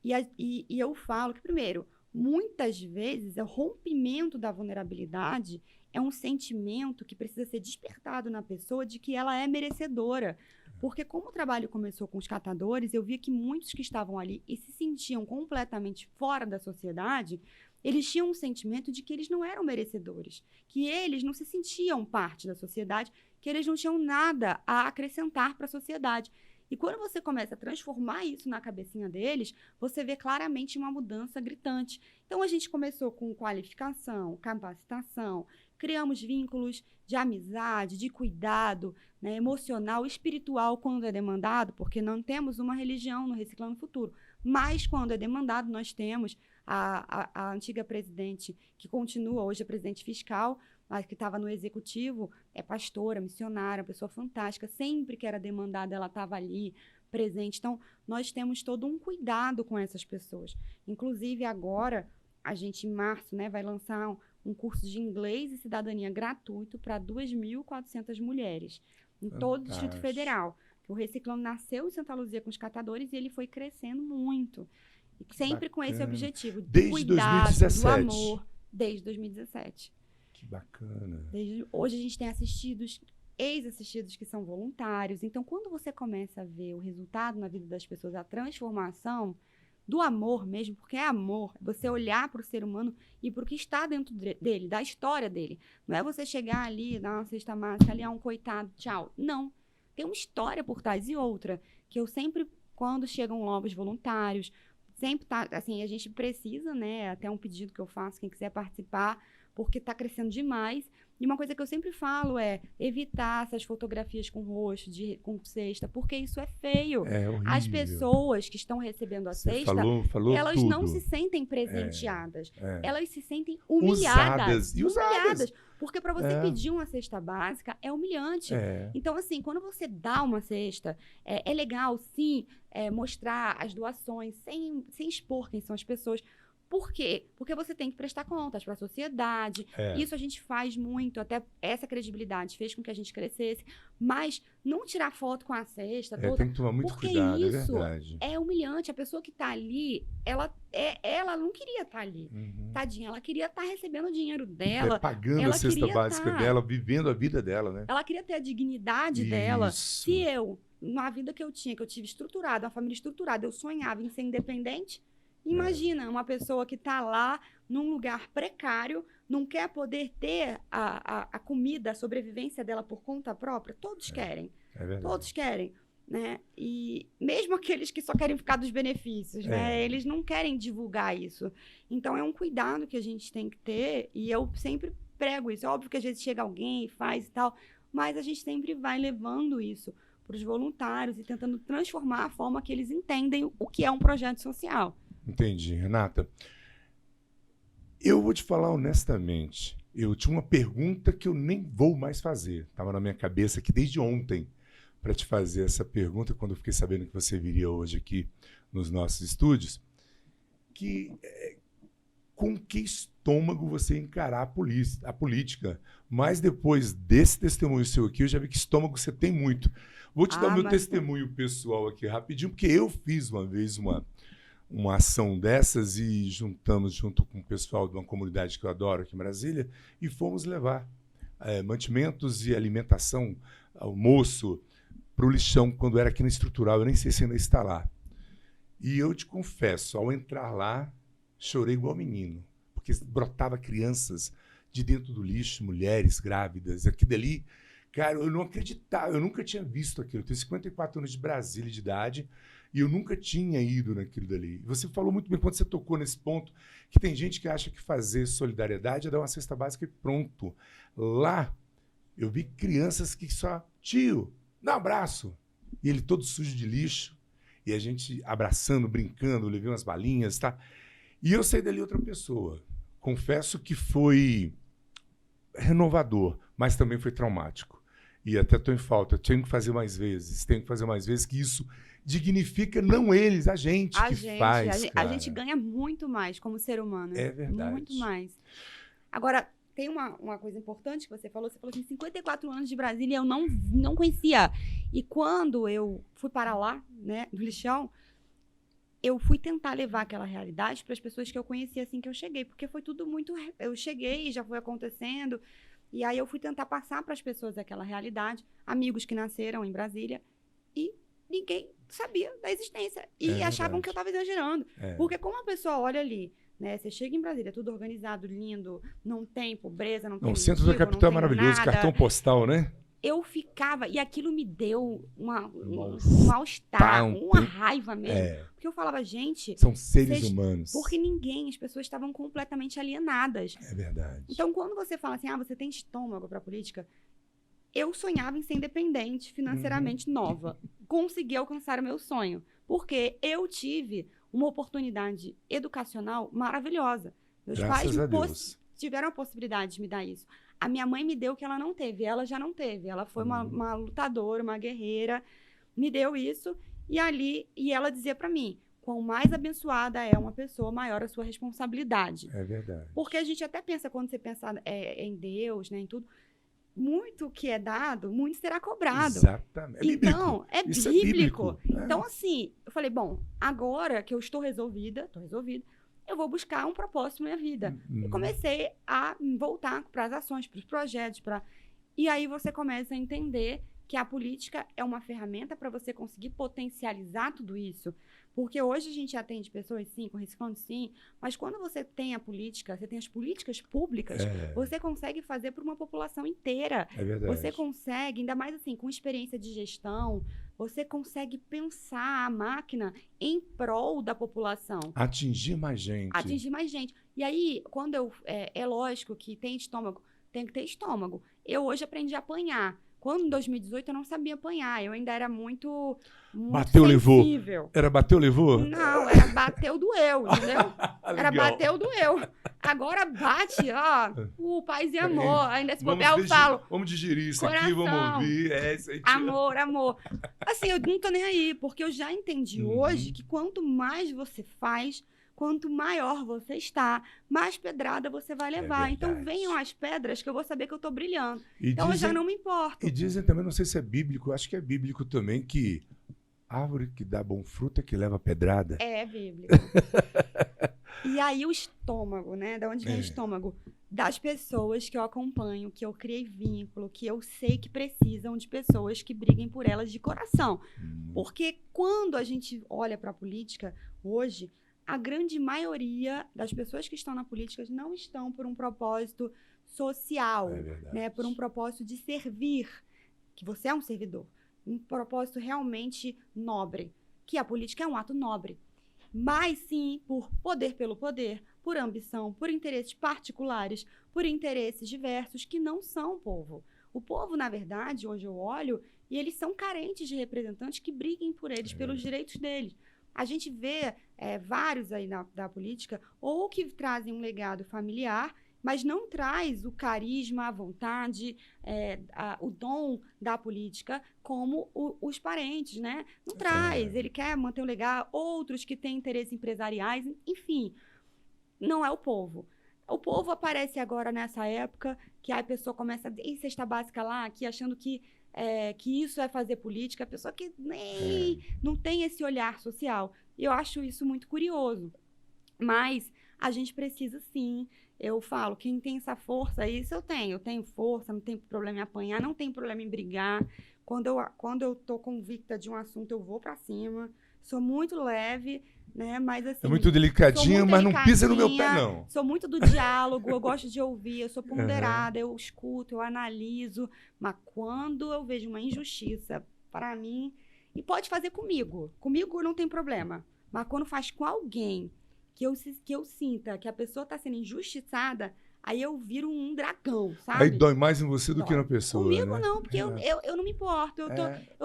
E eu falo que, primeiro, muitas vezes o rompimento da vulnerabilidade é um sentimento que precisa ser despertado na pessoa de que ela é merecedora. Porque como o trabalho começou com os catadores, eu via que muitos que estavam ali e se sentiam completamente fora da sociedade, eles tinham um sentimento de que eles não eram merecedores, que eles não se sentiam parte da sociedade, que eles não tinham nada a acrescentar para a sociedade. E quando você começa a transformar isso na cabecinha deles, você vê claramente uma mudança gritante. Então, a gente começou com qualificação, capacitação, criamos vínculos de amizade, de cuidado, né, emocional, espiritual, quando é demandado, porque não temos uma religião no Reciclando Futuro. Mas, quando é demandado, nós temos a antiga presidente, que continua hoje a presidente fiscal, mas que estava no executivo, é pastora, missionária, uma pessoa fantástica. Sempre que era demandada, ela estava ali, presente. Então, nós temos todo um cuidado com essas pessoas. Inclusive, agora, a gente, em março, né, vai lançar um curso de inglês e cidadania gratuito para 2.400 mulheres, em todo o Distrito Federal. O Reciclando nasceu em Santa Luzia com os catadores e ele foi crescendo muito. E sempre com esse objetivo, de cuidado, 2017. Do amor, desde 2017. Que bacana. Hoje a gente tem ex-assistidos que são voluntários. Então, quando você começa a ver o resultado na vida das pessoas, a transformação do amor mesmo, porque é amor, você olhar para o ser humano e para o que está dentro dele, da história dele. Não é você chegar ali, dar uma cesta básica, ali é um coitado, tchau. Não. Tem uma história por trás. E outra, que eu sempre, quando chegam novos voluntários, sempre tá, assim, a gente precisa, né, até um pedido que eu faço, quem quiser participar, porque está crescendo demais. E uma coisa que eu sempre falo é evitar essas fotografias com rosto, com cesta, porque isso é feio. É horrível. As pessoas que estão recebendo a cesta, elas tudo. Não se sentem presenteadas. Elas se sentem humilhadas. Usadas. Porque para você pedir uma cesta básica é humilhante. Então, assim, quando você dá uma cesta, é legal, sim, mostrar as doações sem expor quem são as pessoas. Por quê? Porque você tem que prestar contas para a sociedade. Isso a gente faz muito, até essa credibilidade fez com que a gente crescesse. Mas não tirar foto com a cesta toda. Tem que tomar muito cuidado, isso é verdade. É humilhante. A pessoa que está ali, ela não queria estar ali. Tadinha, ela queria estar recebendo o dinheiro dela. Pagando a cesta básica dela, vivendo a vida dela, né? Ela queria ter a dignidade dela. Se eu, na vida que eu tive estruturada, uma família estruturada, eu sonhava em ser independente. Imagina uma pessoa que está lá num lugar precário, não quer poder ter a comida, a sobrevivência dela por conta própria. Todos querem. É verdade. Todos querem. né? E mesmo aqueles que só querem ficar dos benefícios, né? Eles não querem divulgar isso. Então, é um cuidado que a gente tem que ter, e eu sempre prego isso. É óbvio que às vezes chega alguém e faz e tal, mas a gente sempre vai levando isso para os voluntários e tentando transformar a forma que eles entendem o que é um projeto social. Entendi, Renata. Eu vou te falar honestamente, eu tinha uma pergunta que eu nem vou mais fazer. Estava na minha cabeça aqui desde ontem para te fazer essa pergunta, quando eu fiquei sabendo que você viria hoje aqui nos nossos estúdios, com que estômago você encarar a política? Mas depois desse testemunho seu aqui, eu já vi que estômago você tem muito. Vou te dar o meu testemunho pessoal aqui rapidinho, porque eu fiz uma vez uma ação dessas e juntamos junto com o pessoal de uma comunidade que eu adoro aqui em Brasília e fomos levar mantimentos e alimentação, almoço, para o lixão quando era aqui na Estrutural. Eu nem sei se ainda está lá. E eu te confesso, ao entrar lá, chorei igual menino, porque brotava crianças de dentro do lixo, mulheres grávidas, aquilo dali. Cara, eu não acreditava, eu nunca tinha visto aquilo. Eu tenho 54 anos de Brasília de idade, e eu nunca tinha ido naquilo dali. Você falou muito bem quando você tocou nesse ponto, que tem gente que acha que fazer solidariedade é dar uma cesta básica e pronto. Lá, eu vi crianças que só, tio, dá um abraço. E ele todo sujo de lixo, e a gente abraçando, brincando, levei umas balinhas, tá? E eu saí dali outra pessoa. Confesso que foi renovador, mas também foi traumático. E até estou em falta. Tenho que fazer mais vezes. Que isso dignifica não eles, a gente faz. A gente ganha muito mais como ser humano. É verdade. Muito mais. Agora, tem uma coisa importante que você falou assim, 54 anos de Brasília, eu não conhecia. E quando eu fui para lá, né, do lixão, eu fui tentar levar aquela realidade para as pessoas que eu conhecia assim que eu cheguei, porque foi tudo muito... Eu cheguei e já foi acontecendo, e aí eu fui tentar passar para as pessoas aquela realidade, amigos que nasceram em Brasília, e ninguém sabia da existência. E achavam que eu estava exagerando. Porque como a pessoa olha ali, né, você chega em Brasília, tudo organizado, lindo, não tem pobreza, não tem... O centro da capital é maravilhoso, nada. Cartão postal, né? Eu ficava, e aquilo me deu um Nossa, mal-estar, uma raiva mesmo. Porque eu falava, gente... São seres humanos. Porque as pessoas estavam completamente alienadas. É verdade. Então, quando você fala assim, você tem estômago para política, eu sonhava em ser independente, financeiramente nova. Consegui alcançar o meu sonho. Porque eu tive uma oportunidade educacional maravilhosa. Meus Graças a Deus. Tiveram a possibilidade de me dar isso. A minha mãe me deu o que ela não teve, ela já não teve. Ela foi uma lutadora, uma guerreira, me deu isso. E ela dizia para mim, quanto mais abençoada é uma pessoa, maior a sua responsabilidade. É verdade. Porque a gente até pensa, quando você pensa em Deus, né, em tudo, muito que é dado, muito será cobrado. Exatamente. Então, é bíblico. É. Então, assim, eu falei, bom, agora que eu estou resolvida, eu vou buscar um propósito na minha vida. E comecei a voltar para as ações, para os projetos. E aí você começa a entender que a política é uma ferramenta para você conseguir potencializar tudo isso. Porque hoje a gente atende pessoas, sim, com reciclando, sim, mas quando você tem a política, você tem as políticas públicas, você consegue fazer para uma população inteira. É verdade. Você consegue, ainda mais assim, com experiência de gestão, você consegue pensar a máquina em prol da população. Atingir mais gente. E aí, quando é lógico que tem que ter estômago. Eu hoje aprendi a apanhar. Quando em 2018 eu não sabia apanhar, eu ainda era muito bateu, sensível. Levou? Era bateu, levou? Não, era bateu, doeu, entendeu? Era bateu, doeu. Agora bate, ó, paz e amor. Ainda se bobear eu falo. Vamos digerir isso coração, aqui, vamos ouvir. Isso aí, amor. Assim, eu não tô nem aí, porque eu já entendi hoje que quanto mais você faz, quanto maior você está, mais pedrada você vai levar. Então, venham as pedras que eu vou saber que eu estou brilhando. Então, eu já não me importo. E dizem também, não sei se é bíblico, acho que é bíblico também, que árvore que dá bom fruto é que leva pedrada. É bíblico. E aí, o estômago, né? Da onde vem o estômago? Das pessoas que eu acompanho, que eu criei vínculo, que eu sei que precisam de pessoas que briguem por elas de coração. Porque quando a gente olha para a política, hoje... A grande maioria das pessoas que estão na política não estão por um propósito social, né? Por um propósito de servir, que você é um servidor. um propósito realmente nobre, que a política é um ato nobre, mas sim por poder pelo poder, por ambição, por interesses particulares, por interesses diversos que não são o povo. O povo, na verdade, hoje eu olho, e eles são carentes de representantes que briguem por eles, pelos direitos deles. A gente vê vários aí da política, ou que trazem um legado familiar, mas não traz o carisma, a vontade, o dom da política como os parentes, né? Não traz, ele quer manter o legado, outros que têm interesses empresariais, enfim, não é o povo. O povo aparece agora nessa época que a pessoa começa a cesta básica lá, aqui, achando que isso é fazer política, a pessoa que nem não tem esse olhar social. E eu acho isso muito curioso. Mas a gente precisa sim, eu falo, quem tem essa força, isso eu tenho força, não tenho problema em apanhar, não tenho problema em brigar. Quando eu tô convicta de um assunto, eu vou para cima, sou muito leve, né? Mas assim, é muito delicadinha, mas não pisa no meu pé, não. Sou muito do diálogo, eu gosto de ouvir, eu sou ponderada, eu escuto, eu analiso, mas quando eu vejo uma injustiça, para mim, e pode fazer comigo não tem problema, mas quando faz com alguém que eu sinta que a pessoa está sendo injustiçada, aí eu viro um dragão, sabe? Aí dói mais em você do que na pessoa, comigo, né? não, porque eu não me importo,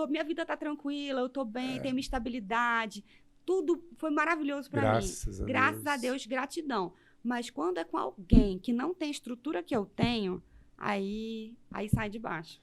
minha vida tá tranquila, eu tô bem, tenho minha estabilidade, tudo foi maravilhoso para mim. Graças a Deus, gratidão. Mas quando é com alguém que não tem a estrutura que eu tenho, aí sai de baixo.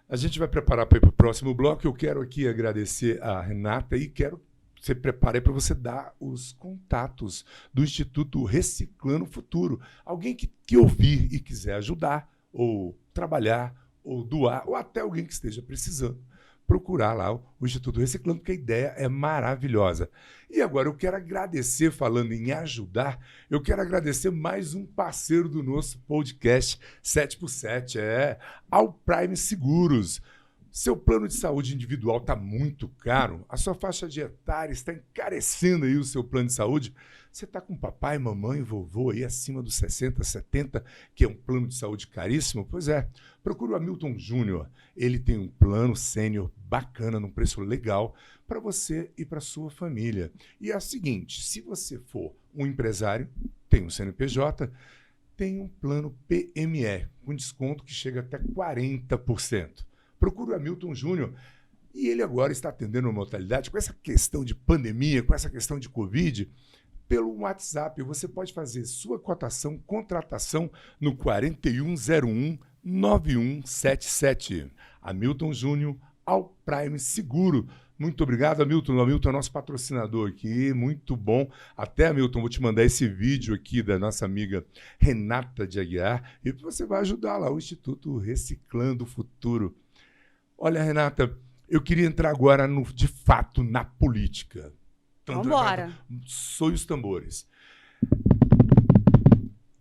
A gente vai preparar para ir para o próximo bloco. Eu quero aqui agradecer a Renata e quero você prepare para você dar os contatos do Instituto Reciclando Futuro. Alguém que ouvir e quiser ajudar, ou trabalhar, ou doar, ou até alguém que esteja precisando, procurar lá o Instituto Reciclando, porque a ideia é maravilhosa. E agora eu quero agradecer, falando em ajudar, eu quero agradecer mais um parceiro do nosso podcast 7x7, ao Prime Seguros. Seu plano de saúde individual está muito caro, a sua faixa de etária está encarecendo aí o seu plano de saúde. Você está com papai, mamãe, vovô aí acima dos 60, 70, que é um plano de saúde caríssimo? Pois é, procure o Hamilton Júnior. Ele tem um plano sênior bacana, num preço legal, para você e para sua família. E é o seguinte, se você for um empresário, tem um CNPJ, tem um plano PME, com desconto que chega até 40%. Procure o Hamilton Júnior. E ele agora está atendendo uma modalidade com essa questão de pandemia, com essa questão de Covid, pelo WhatsApp. Você pode fazer sua cotação, contratação no 4101-9177. Hamilton Júnior, ao Prime Seguro. Muito obrigado, Hamilton. O Hamilton é nosso patrocinador aqui, muito bom. Até, Hamilton, vou te mandar esse vídeo aqui da nossa amiga Renata de Aguiar e você vai ajudar lá o Instituto Reciclando Futuro. Olha, Renata, eu queria entrar agora, de fato, na política. Vamos embora. Soe os tambores.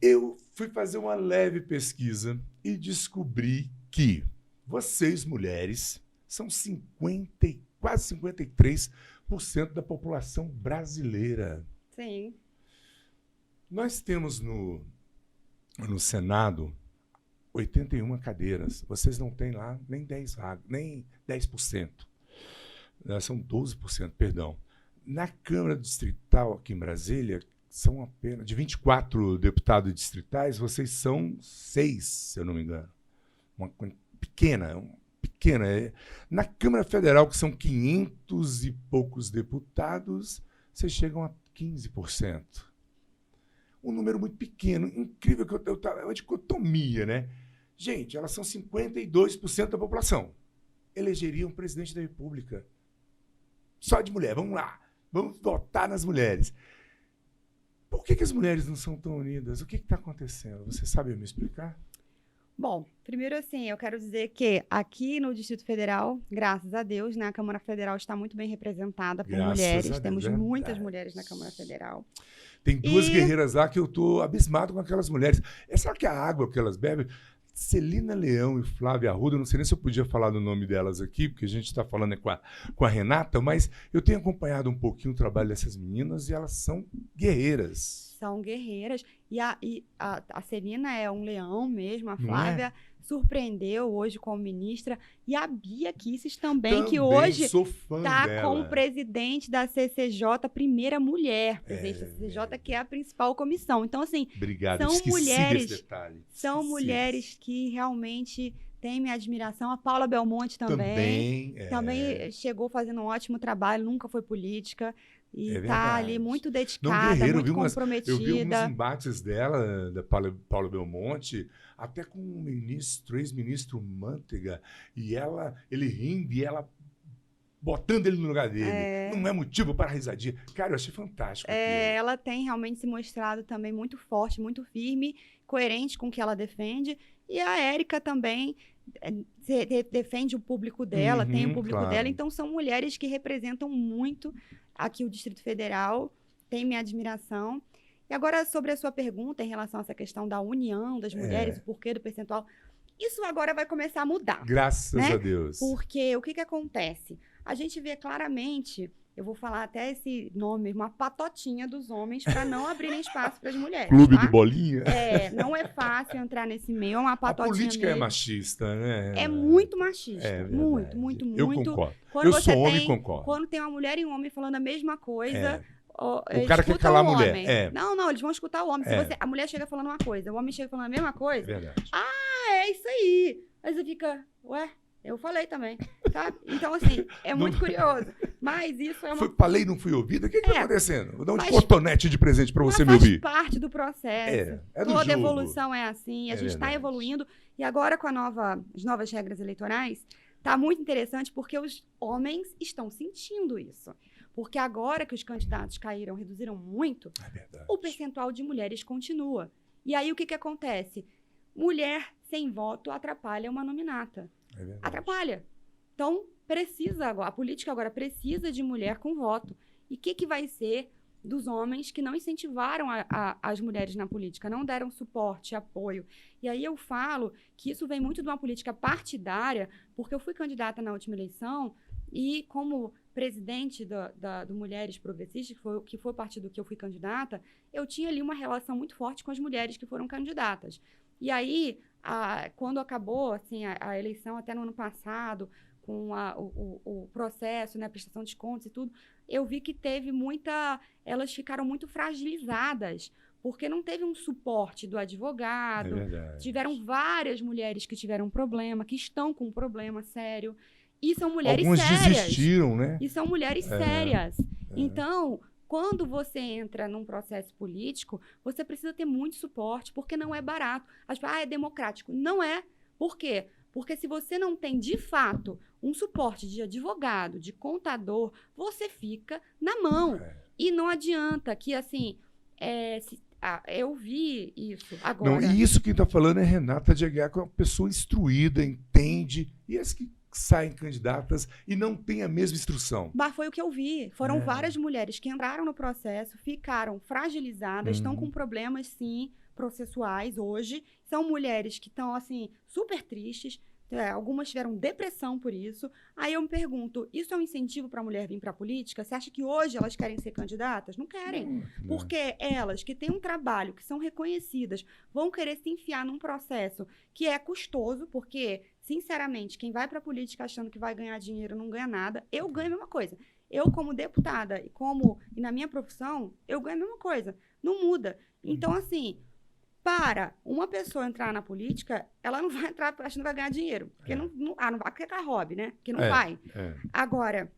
Eu fui fazer uma leve pesquisa e descobri que vocês, mulheres, são quase 53% da população brasileira. Sim. Nós temos no Senado 81 cadeiras. Vocês não têm lá nem 10%. São 12%, perdão. Na Câmara Distrital, aqui em Brasília, são apenas de 24 deputados distritais, vocês são 6, se eu não me engano. Uma pequena. Na Câmara Federal, que são 500 e poucos deputados, vocês chegam a 15%. Um número muito pequeno. Incrível que é uma dicotomia, né? Gente, elas são 52% da população. Elegeriam um presidente da República. Só de mulher. Vamos lá. Vamos votar nas mulheres. Por que as mulheres não são tão unidas? O que está acontecendo? Você sabe me explicar? Bom, primeiro assim, eu quero dizer que aqui no Distrito Federal, graças a Deus, né, a Câmara Federal está muito bem representada por mulheres. Temos muitas mulheres na Câmara Federal. Tem duas guerreiras lá que eu estou abismado com aquelas mulheres. Será que a água que elas bebem... Celina Leão e Flávia Arruda, não sei nem se eu podia falar do nome delas aqui, porque a gente está falando com a Renata, mas eu tenho acompanhado um pouquinho o trabalho dessas meninas e elas são guerreiras. São guerreiras. E a Celina é um leão mesmo, a Flávia surpreendeu hoje como ministra. E a Bia Kicis também, que hoje sou fã está dela. como presidente da CCJ, primeira mulher presidente da CCJ, que é a principal comissão. Então, assim, Obrigado, são esqueci mulheres, desse detalhe. são Esqueci mulheres desse. que realmente têm minha admiração. A Paula Belmonte também. Também chegou fazendo um ótimo trabalho, nunca foi política. E está ali muito dedicada, muito comprometida. Eu vi alguns embates dela, da Paula Belmonte, até com o ex-ministro Manteiga, e ele rindo e ela botando ele no lugar dele. Não é motivo para risadinha. Cara, eu achei fantástico. Ela tem realmente se mostrado também muito forte, muito firme, coerente com o que ela defende. E a Érica também defende o público dela, tem o público dela. Então, são mulheres que representam muito aqui o Distrito Federal, tem minha admiração. E agora, sobre a sua pergunta em relação a essa questão da união das mulheres, o porquê do percentual, isso agora vai começar a mudar. Graças a Deus. Porque o que acontece? A gente vê claramente, eu vou falar até esse nome, uma patotinha dos homens para não abrirem espaço para as mulheres. Clube do Bolinha? Não é fácil entrar nesse meio, é uma patotinha. A política mesmo. É machista, né? É muito machista. Muito. Eu concordo. Quando eu sou homem e concordo. Quando tem uma mulher e um homem falando a mesma coisa... O cara quer calar a mulher. Não, eles vão escutar o homem. Se a mulher chega falando uma coisa, o homem chega falando a mesma coisa. É verdade. É isso aí. Aí você fica, ué, eu falei também, sabe? Então, assim, é muito curioso. Mas isso é uma... Falei e não fui ouvida? O que está acontecendo? Vou dar um cotonete de presente para você me ouvir. Faz parte do processo. Toda evolução é assim. A gente está evoluindo. E agora, com as novas regras eleitorais, está muito interessante porque os homens estão sentindo isso. Porque agora que os candidatos reduziram muito, o percentual de mulheres continua. E aí, o que acontece? Mulher sem voto atrapalha uma nominata. Atrapalha. Então, a política agora precisa de mulher com voto. E o que vai ser dos homens que não incentivaram as mulheres na política, não deram suporte, apoio? E aí eu falo que isso vem muito de uma política partidária, porque eu fui candidata na última eleição e como presidente do Mulheres Progressistas, que foi o partido que eu fui candidata, eu tinha ali uma relação muito forte com as mulheres que foram candidatas. E aí, quando acabou assim, a eleição, até no ano passado, com o processo, né, a prestação de contas e tudo, eu vi que elas ficaram muito fragilizadas, porque não teve um suporte do advogado. Tiveram várias mulheres que tiveram problema, que estão com um problema sério. E são mulheres Algumas sérias. Desistiram, né? E são mulheres sérias. Então, quando você entra num processo político, você precisa ter muito suporte, porque não é barato. As pessoas, é democrático. Não é. Por quê? Porque se você não tem, de fato, um suporte de advogado, de contador, você fica na mão. E não adianta que, assim, eu vi isso agora. Não, e isso que está falando é Renata de Aguiar, que é uma pessoa instruída, entende, e as que saem candidatas e não têm a mesma instrução. Mas foi o que eu vi. Foram várias mulheres que entraram no processo, ficaram fragilizadas, estão com problemas, sim, processuais hoje. São mulheres que estão, assim, super tristes. Algumas tiveram depressão por isso. Aí eu me pergunto, isso é um incentivo para a mulher vir para a política? Você acha que hoje elas querem ser candidatas? Não querem. Porque elas que têm um trabalho, que são reconhecidas, vão querer se enfiar num processo que é custoso, porque, sinceramente, quem vai para a política achando que vai ganhar dinheiro não ganha nada. Eu ganho a mesma coisa. Eu, como deputada e na minha profissão, eu ganho a mesma coisa. Não muda. Então, assim... Para uma pessoa entrar na política, ela não vai entrar achando que vai ganhar dinheiro. Porque não vai porque é hobby, né? Porque não vai. Agora,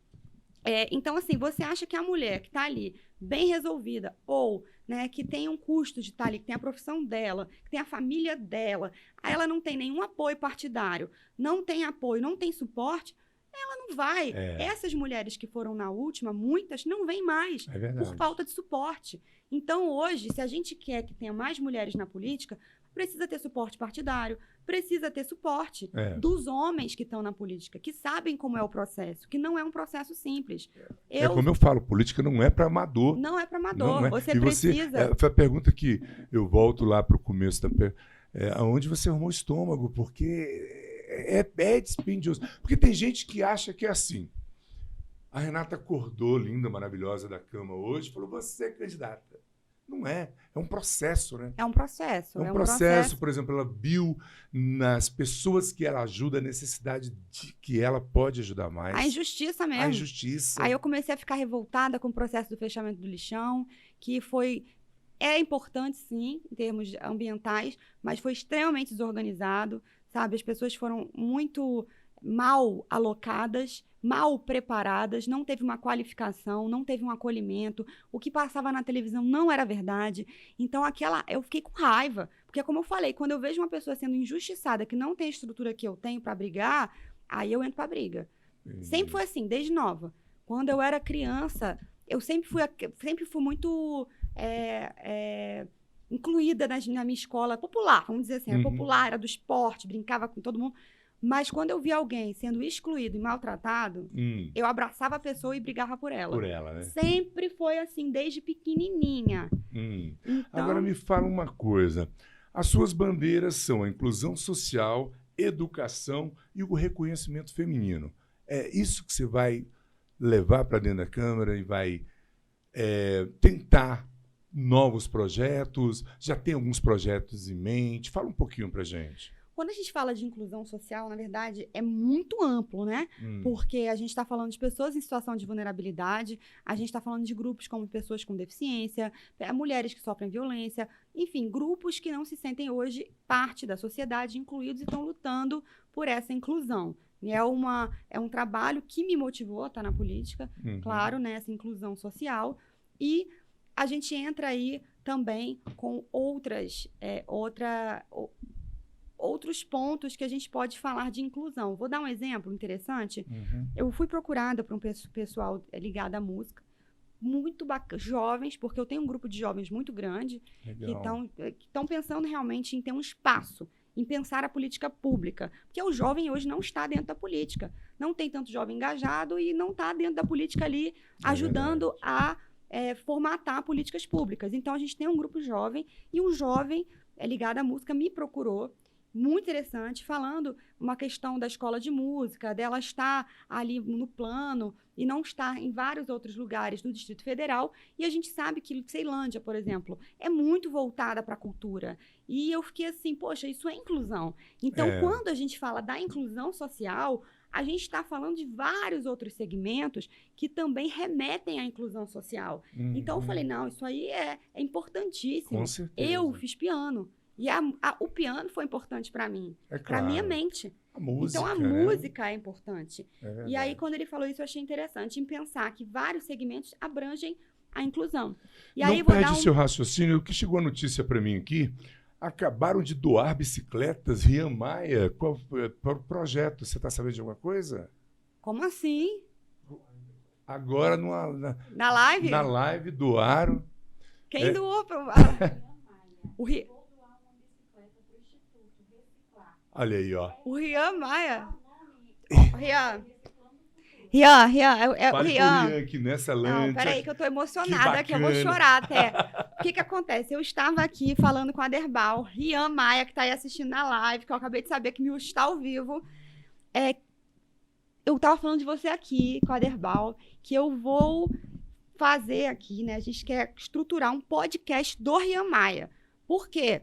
então, assim, você acha que a mulher que está ali, bem resolvida, ou né, que tem um custo de estar ali, que tem a profissão dela, que tem a família dela, aí ela não tem nenhum apoio partidário, não tem apoio, não tem suporte, ela não vai. Essas mulheres que foram na última, muitas, não vêm mais por falta de suporte. Então, hoje, se a gente quer que tenha mais mulheres na política, precisa ter suporte partidário, precisa ter suporte dos homens que estão na política, que sabem como é o processo, que não é um processo simples. Como eu falo, política não é para amador. Não é para amador. Você precisa... Foi a pergunta que eu volto lá para o começo da pergunta. Aonde você arrumou o estômago? Porque é dispendioso. Porque tem gente que acha que é assim. A Renata acordou, linda, maravilhosa, da cama hoje, falou, você é candidata. Não é. É um processo, né? É um processo. É um processo, por exemplo, ela viu nas pessoas que ela ajuda a necessidade de que ela pode ajudar mais. A injustiça mesmo. A injustiça. Aí eu comecei a ficar revoltada com o processo do fechamento do lixão, que é importante, sim, em termos ambientais, mas foi extremamente desorganizado, sabe? As pessoas foram muito mal alocadas, mal preparadas, não teve uma qualificação, não teve um acolhimento, o que passava na televisão não era verdade. Então, eu fiquei com raiva, porque, como eu falei, quando eu vejo uma pessoa sendo injustiçada, que não tem a estrutura que eu tenho para brigar, aí eu entro para briga. Sempre foi assim, desde nova. Quando eu era criança, eu sempre fui muito incluída na minha escola popular, vamos dizer assim, era popular, era do esporte, brincava com todo mundo. Mas quando eu via alguém sendo excluído e maltratado, eu abraçava a pessoa e brigava por ela. Por ela, né? Sempre foi assim, desde pequenininha. Então... Agora me fala uma coisa. As suas bandeiras são a inclusão social, educação e o reconhecimento feminino. É isso que você vai levar para dentro da Câmara e vai tentar novos projetos? Já tem alguns projetos em mente? Fala um pouquinho para a gente. Quando a gente fala de inclusão social, na verdade, é muito amplo, né? Porque a gente está falando de pessoas em situação de vulnerabilidade, a gente está falando de grupos como pessoas com deficiência, mulheres que sofrem violência, enfim, grupos que não se sentem hoje parte da sociedade, incluídos e estão lutando por essa inclusão. É um trabalho que me motivou a estar na política, claro, né? Essa inclusão social. E a gente entra aí também com outros pontos que a gente pode falar de inclusão. Vou dar um exemplo interessante. Eu fui procurada por um pessoal ligado à música, muito bacana, jovens, porque eu tenho um grupo de jovens muito grande, que estão pensando realmente em ter um espaço, em pensar a política pública. Porque o jovem hoje não está dentro da política. Não tem tanto jovem engajado e não está dentro da política ali, ajudando a formatar políticas públicas. Então, a gente tem um grupo jovem, e um jovem ligado à música me procurou, muito interessante, falando uma questão da escola de música, dela estar ali no plano e não estar em vários outros lugares do Distrito Federal. E a gente sabe que Ceilândia, por exemplo, é muito voltada para a cultura. E eu fiquei assim, poxa, isso é inclusão. Então, quando a gente fala da inclusão social, a gente está falando de vários outros segmentos que também remetem à inclusão social. Então, eu falei, não, isso aí é importantíssimo. Com certeza. Eu fiz piano. E o piano foi importante para mim, para minha mente. A música, então, a né? música é importante. E aí, quando ele falou isso, eu achei interessante em pensar que vários segmentos abrangem a inclusão. E Não aí, perde seu raciocínio. O que chegou a notícia para mim aqui, acabaram de doar bicicletas Rian Maia. Qual para o projeto? Você está sabendo de alguma coisa? Como assim? Agora, na live? Na live, doaram. Quem doou? O Olha aí, ó. O Rian Maia. Rian. O Rian. Aqui nessa lancha. Não, peraí que eu tô emocionada, que eu vou chorar até. O que acontece? Eu estava aqui falando com a Derbal, Rian Maia, que tá aí assistindo na live, que eu acabei de saber que me está ao vivo. Eu tava falando de você aqui com a Derbal, que eu vou fazer aqui, né? A gente quer estruturar um podcast do Rian Maia. Por quê?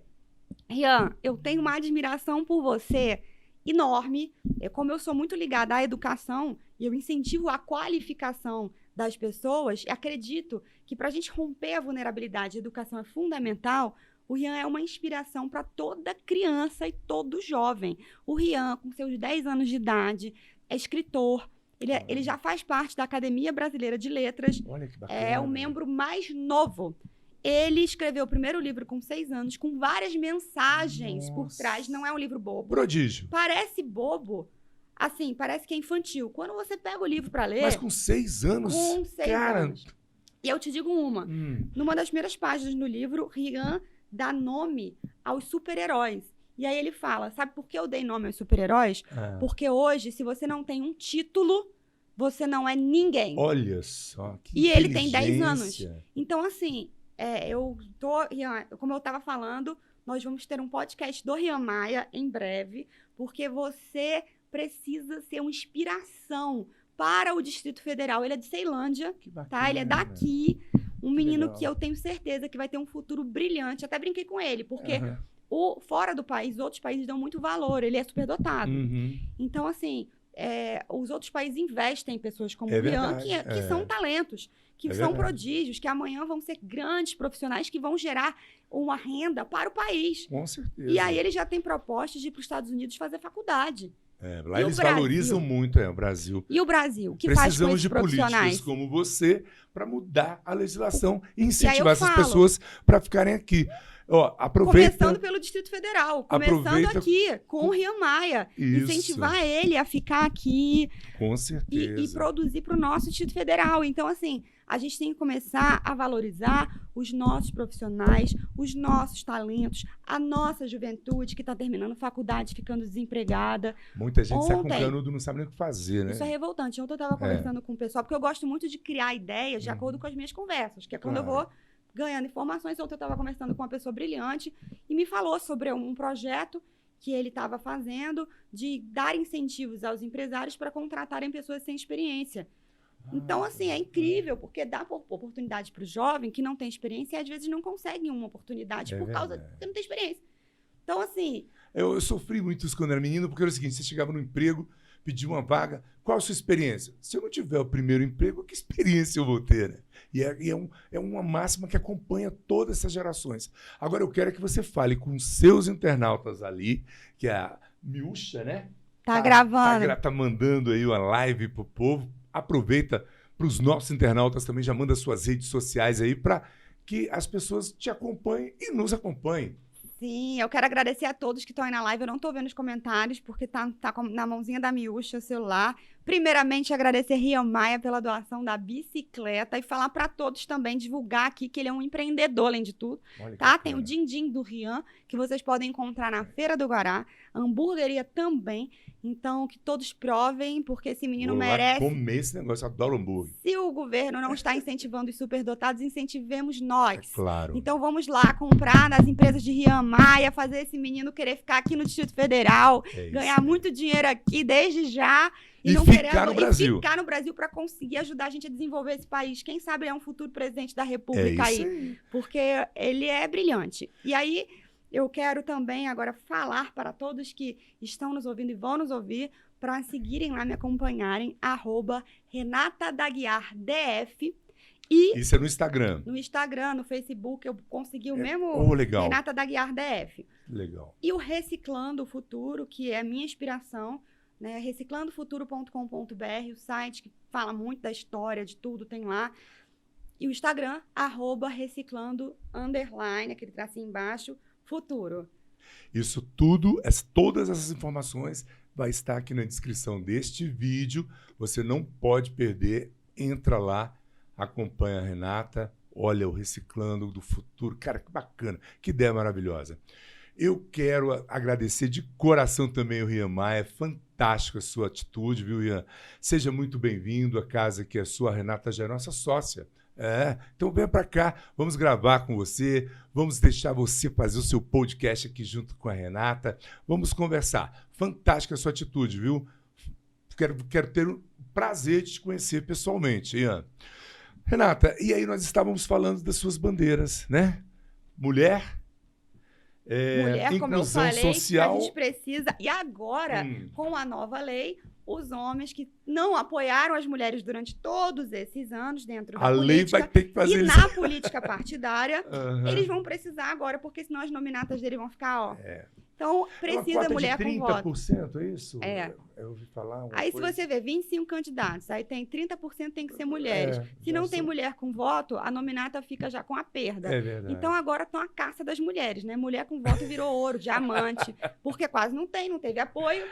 Rian, eu tenho uma admiração por você enorme. Como eu sou muito ligada à educação e eu incentivo a qualificação das pessoas, e acredito que para a gente romper a vulnerabilidade, a educação é fundamental. O Rian é uma inspiração para toda criança e todo jovem. O Rian, com seus 10 anos de idade, é escritor. Ele já faz parte da Academia Brasileira de Letras. Olha que bacana. É o membro mais novo. Ele escreveu o primeiro livro com 6 anos, com várias mensagens por trás. Não é um livro bobo. Prodígio. Parece bobo. Assim, parece que é infantil. Quando você pega o livro para ler... Mas com 6 anos? Com 6 anos. E eu te digo uma. Numa das primeiras páginas do livro, Rian dá nome aos super-heróis. E aí ele fala, sabe por que eu dei nome aos super-heróis? Porque hoje, se você não tem um título, você não é ninguém. Olha só, que E ele tem 10 anos. Então, assim... como eu estava falando, nós vamos ter um podcast do Rian Maia em breve, porque você precisa ser uma inspiração para o Distrito Federal. Ele é de Ceilândia, tá? Ele é daqui. Um menino que eu tenho certeza que vai ter um futuro brilhante. Até brinquei com ele, porque fora do país, outros países dão muito valor. Ele é superdotado. Então, assim, os outros países investem em pessoas como o Rian, que são talentos, que são prodígios, que amanhã vão ser grandes profissionais que vão gerar uma renda para o país. Com certeza. E aí ele já tem propostas de ir para os Estados Unidos fazer faculdade. Lá eles valorizam muito o Brasil. E o Brasil? O que Precisamos faz com esses de profissionais? políticos como você para mudar a legislação e incentivar essas pessoas para ficarem aqui. Aproveita, começando pelo Distrito Federal, começando aqui com o Rian Maia. Incentivar ele a ficar aqui. Com certeza. E produzir para o nosso Distrito Federal. Então, assim, a gente tem que começar a valorizar os nossos profissionais, os nossos talentos, a nossa juventude que está terminando faculdade, ficando desempregada. Muita gente sai com canudo, não sabe nem o que fazer, né? Isso é revoltante. Ontem eu estava conversando com o pessoal, porque eu gosto muito de criar ideias de acordo com as minhas conversas, que é quando eu vou ganhando informações. Ontem eu estava conversando com uma pessoa brilhante e me falou sobre um projeto que ele estava fazendo de dar incentivos aos empresários para contratarem pessoas sem experiência. Então, assim, é incrível, porque dá oportunidade para o jovem que não tem experiência e às vezes não consegue uma oportunidade por causa de que não tem experiência. Então, assim... Eu sofri muito isso quando era menino, porque era o seguinte, você chegava no emprego, pedia uma vaga, qual a sua experiência? Se eu não tiver o primeiro emprego, que experiência eu vou ter, né? E é uma máxima que acompanha todas essas gerações. Agora, eu quero que você fale com seus internautas ali, que é a Miúcha, né? Tá gravando. Tá mandando aí uma live pro povo. Aproveita para os nossos internautas também, já manda suas redes sociais aí para que as pessoas te acompanhem e nos acompanhem. Sim, eu quero agradecer a todos que estão aí na live. Eu não estou vendo os comentários, porque tá na mãozinha da Miúcha o celular. Primeiramente, agradecer Rian Maia pela doação da bicicleta e falar para todos também, divulgar aqui que ele é um empreendedor, além de tudo. Tá? Tem o Din-Din do Rian, que vocês podem encontrar na Feira do Guará. A hamburgueria também. Então, que todos provem, porque esse menino merece. Vou comer esse negócio, eu adoro hambúrguer. Se o governo não está incentivando os superdotados, incentivemos nós. Claro. Então, vamos lá comprar nas empresas de Rian Maia, fazer esse menino querer ficar aqui no Distrito Federal, ganhar muito dinheiro aqui desde já. E não ficar no Brasil. E ficar no Brasil para conseguir ajudar a gente a desenvolver esse país. Quem sabe ele é um futuro presidente da República aí. Porque ele é brilhante. E aí, eu quero também agora falar para todos que estão nos ouvindo e vão nos ouvir para seguirem lá, me acompanharem, @RenataDaguiarDF. Isso é no Instagram. No Instagram, no Facebook, eu consegui o mesmo legal. Renata Daguiar DF. Legal. E o Reciclando o Futuro, que é a minha inspiração, né? reciclandofuturo.com.br, o site que fala muito da história, de tudo, tem lá. E o Instagram, @reciclando_, aquele tracinho embaixo, futuro. Isso tudo, todas essas informações vai estar aqui na descrição deste vídeo. Você não pode perder. Entra lá, acompanha a Renata, olha o Reciclando do Futuro. Cara, que bacana, que ideia maravilhosa. Eu quero agradecer de coração também o Rian Maia. Fantástica a sua atitude, viu, Rian? Seja muito bem-vindo. A casa que é sua, a Renata já é nossa sócia. Então venha para cá, vamos gravar com você, vamos deixar você fazer o seu podcast aqui junto com a Renata, vamos conversar. Fantástica a sua atitude, viu? Quero ter o prazer de te conhecer pessoalmente, Ian. Renata, e aí nós estávamos falando das suas bandeiras, né? Mulher, como eu falei, social. a gente precisa. E agora, com a nova lei, os homens que não apoiaram as mulheres durante todos esses anos dentro da política, lei vai ter que fazer isso. Na política partidária, eles vão precisar agora, porque senão as nominatas dele vão ficar, Então, precisa mulher com voto. 30%, é isso? Eu ouvi falar aí, se você vê 25 candidatos, aí tem 30% tem que ser mulheres. Se não tem mulher com voto, a nominata fica já com a perda. É verdade. Então, agora estão a caça das mulheres, né? Mulher com voto virou ouro, diamante, porque quase não teve apoio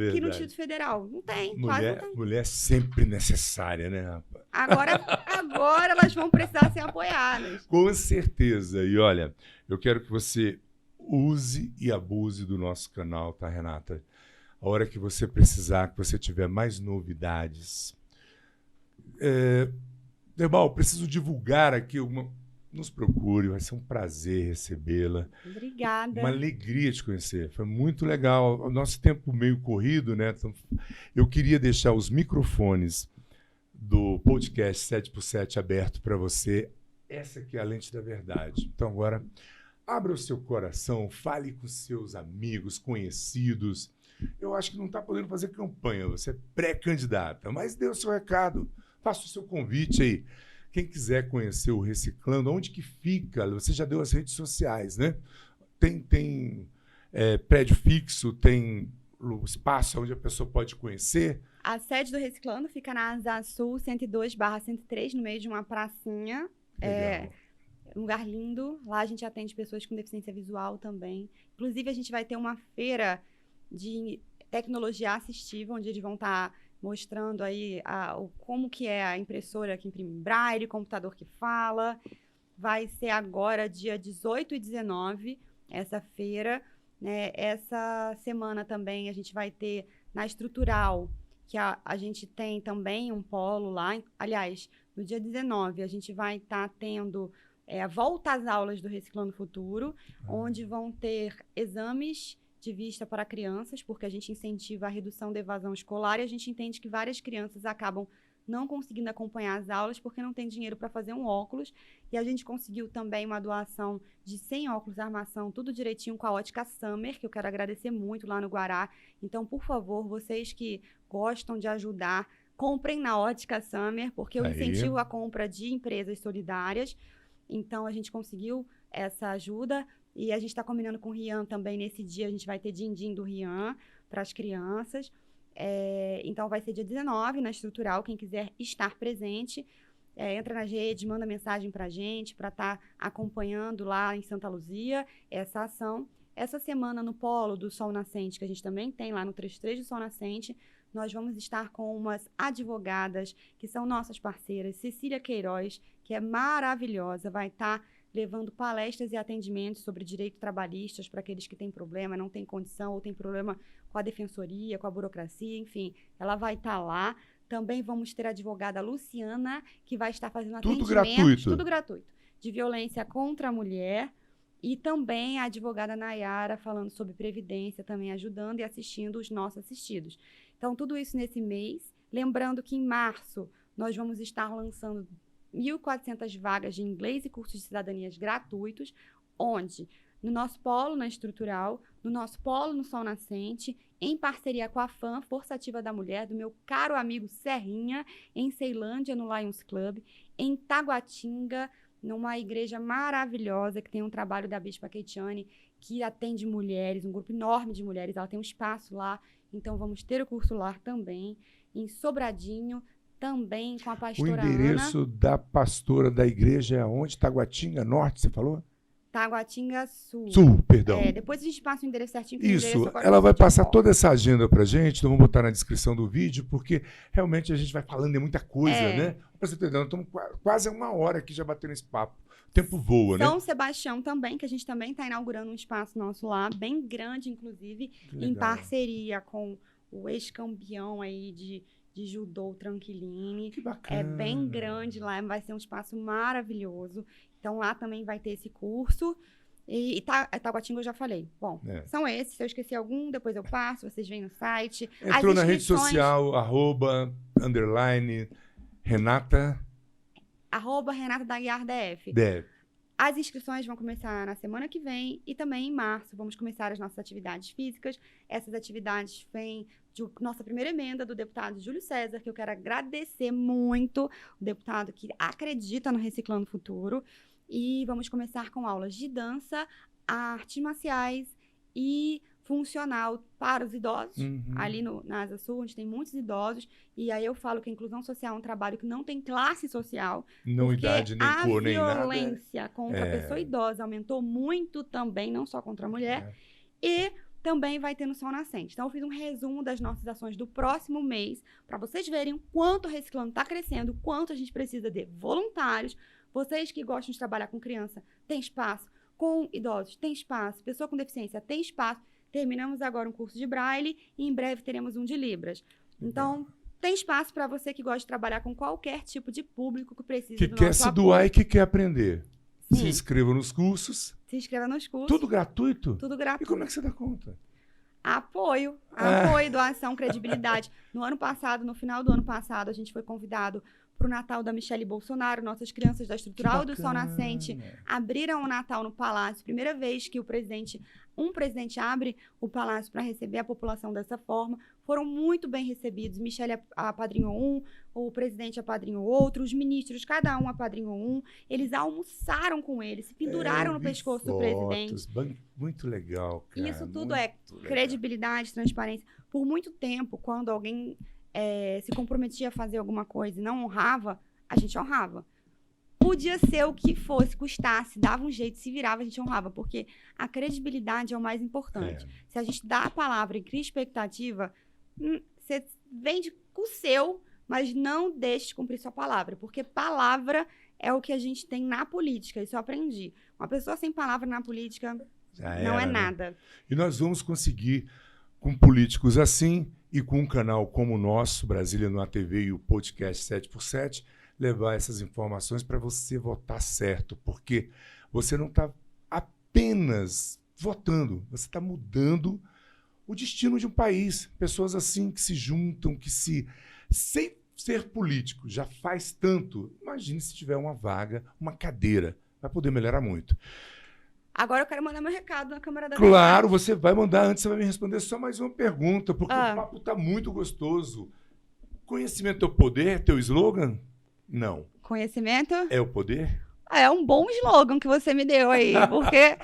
aqui no Distrito Federal. Não tem, quase não tem. Mulher é sempre necessária, né, rapaz? Agora elas vão precisar ser apoiadas. Com certeza. E olha, eu quero que você use e abuse do nosso canal, tá, Renata? A hora que você precisar, que você tiver mais novidades. Derbal, preciso divulgar aqui nos procure, vai ser um prazer recebê-la. Obrigada. Uma alegria te conhecer, foi muito legal. O nosso tempo meio corrido, né? Então, eu queria deixar os microfones do podcast 7x7 aberto para você Essa que é a lente da verdade. Então agora, abra o seu coração, fale com seus amigos, conhecidos. Eu acho que não está podendo fazer campanha, você é pré-candidata, mas dê o seu recado, faça o seu convite aí. Quem quiser conhecer o Reciclando, onde que fica? Você já deu as redes sociais, né? Tem prédio fixo, tem o espaço onde a pessoa pode conhecer. A sede do Reciclando fica na Asa Sul 102/103, no meio de uma pracinha. Legal. Um lugar lindo. Lá a gente atende pessoas com deficiência visual também. Inclusive, a gente vai ter uma feira de tecnologia assistiva, onde eles vão estar mostrando aí como que é a impressora que imprime em braille, computador que fala. Vai ser agora, dia 18 e 19, essa feira. Né? Essa semana também a gente vai ter na Estrutural, que a gente tem também um polo lá. Aliás, no dia 19, a gente vai estar tendo a volta às aulas do Reciclando Futuro, onde vão ter exames de vista para crianças, porque a gente incentiva a redução da evasão escolar e a gente entende que várias crianças acabam não conseguindo acompanhar as aulas porque não tem dinheiro para fazer um óculos. E a gente conseguiu também uma doação de 100 óculos armação, tudo direitinho com a Ótica Summer, que eu quero agradecer muito lá no Guará. Então, por favor, vocês que gostam de ajudar, comprem na Ótica Summer, porque eu incentivo a compra de empresas solidárias. Então, a gente conseguiu essa ajuda. E a gente está combinando com o Rian também. Nesse dia, a gente vai ter din-din do Rian para as crianças. Então, vai ser dia 19, na Estrutural. Quem quiser estar presente, entra nas redes, manda mensagem para a gente, para estar acompanhando lá em Santa Luzia essa ação. Essa semana, no Polo do Sol Nascente, que a gente também tem lá no 33 do Sol Nascente, nós vamos estar com umas advogadas que são nossas parceiras. Cecília Queiroz, que é maravilhosa, vai estar levando palestras e atendimentos sobre direitos trabalhistas para aqueles que têm problema, não têm condição ou têm problema com a defensoria, com a burocracia, enfim. Ela vai estar lá. Também vamos ter a advogada Luciana, que vai estar fazendo atendimentos, tudo gratuito, de violência contra a mulher. E também a advogada Nayara, falando sobre previdência, também ajudando e assistindo os nossos assistidos. Então, tudo isso nesse mês. Lembrando que em março nós vamos estar lançando 1.400 vagas de inglês e cursos de cidadanias gratuitos, onde no nosso polo, na Estrutural, no nosso polo, no Sol Nascente, em parceria com a FAM, Força Ativa da Mulher, do meu caro amigo Serrinha, em Ceilândia, no Lions Club, em Taguatinga, numa igreja maravilhosa, que tem um trabalho da Bispa Keitiane, que atende mulheres, um grupo enorme de mulheres, ela tem um espaço lá, então vamos ter o curso lá também, em Sobradinho, também com a pastora Ana. O endereço da pastora da igreja é onde? Taguatinga Norte, você falou? Taguatinga Sul. Sul, perdão. Depois a gente passa o endereço certinho. Isso, ela vai passar toda essa agenda pra gente, então vamos botar na descrição do vídeo, porque realmente a gente vai falando de muita coisa, né? Pra você ter ideia, nós estamos quase 1 hora aqui já batendo esse papo. O tempo voa, né? São Sebastião também, que a gente também está inaugurando um espaço nosso lá, bem grande, inclusive, em parceria com o ex-campeão aí de judô, Tranquiline. Que bacana. É bem grande lá, vai ser um espaço maravilhoso. Então, lá também vai ter esse curso. E Taguatinga eu já falei. Bom, são esses. Se eu esqueci algum, depois eu passo. Vocês vêm no site. Entrou na rede social, @, Renata. @Renata da Guiar DF. As inscrições vão começar na semana que vem e também em março vamos começar as nossas atividades físicas. Essas atividades vêm de nossa primeira emenda do deputado Júlio César, que eu quero agradecer muito, o deputado que acredita no Reciclando Futuro. E vamos começar com aulas de dança, artes marciais e funcional para os idosos, ali na Asa Sul, onde tem muitos idosos. E aí eu falo que a inclusão social é um trabalho que não tem classe social. Não idade, nem cor, nem nada. A violência contra a pessoa idosa aumentou muito também, não só contra a mulher. E também vai ter no Sol Nascente. Então, eu fiz um resumo das nossas ações do próximo mês, para vocês verem o quanto o Reciclando está crescendo, o quanto a gente precisa de voluntários. Vocês que gostam de trabalhar com criança, tem espaço. Com idosos, tem espaço. Pessoa com deficiência, tem espaço. Terminamos agora um curso de Braille e em breve teremos um de Libras. Então, tem espaço para você que gosta de trabalhar com qualquer tipo de público que precisa do nosso apoio. Que quer se doar e que quer aprender. Se inscreva nos cursos. Se inscreva nos cursos. Tudo gratuito? Tudo gratuito. E como é que você dá conta? Apoio, doação, credibilidade. No ano passado, no final do ano passado, a gente foi convidado para o Natal da Michelle Bolsonaro. Nossas crianças da Estrutural do Sol Nascente abriram o Natal no Palácio. Primeira vez que um presidente abre o Palácio para receber a população dessa forma. Foram muito bem recebidos. Michelle apadrinhou um, o presidente apadrinhou outro, os ministros, cada um apadrinhou um. Eles almoçaram com ele, se penduraram no pescoço do presidente. Muito legal, cara. Isso tudo é credibilidade, transparência. Por muito tempo, quando alguém se comprometia a fazer alguma coisa e não honrava, a gente honrava. Podia ser o que fosse, custasse, dava um jeito, se virava, a gente honrava, porque a credibilidade é o mais importante. Se a gente dá a palavra e cria expectativa, você vende com o seu, mas não deixe de cumprir sua palavra, porque palavra é o que a gente tem na política, isso eu aprendi. Uma pessoa sem palavra na política não é nada. E nós vamos conseguir, com políticos assim e com um canal como o nosso, Brasília no ATV e o podcast 7x7, levar essas informações para você votar certo, porque você não está apenas votando, você está mudando o destino de um país. Pessoas assim que se juntam, sem ser político, já faz tanto. Imagine se tiver uma vaga, uma cadeira, vai poder melhorar muito. Agora eu quero mandar meu recado na Câmara da Claro, você vai mandar antes, você vai me responder só mais uma pergunta, porque o papo está muito gostoso. Conhecimento é o poder, teu slogan? Não. Conhecimento? É o poder? É um bom slogan que você me deu aí, porque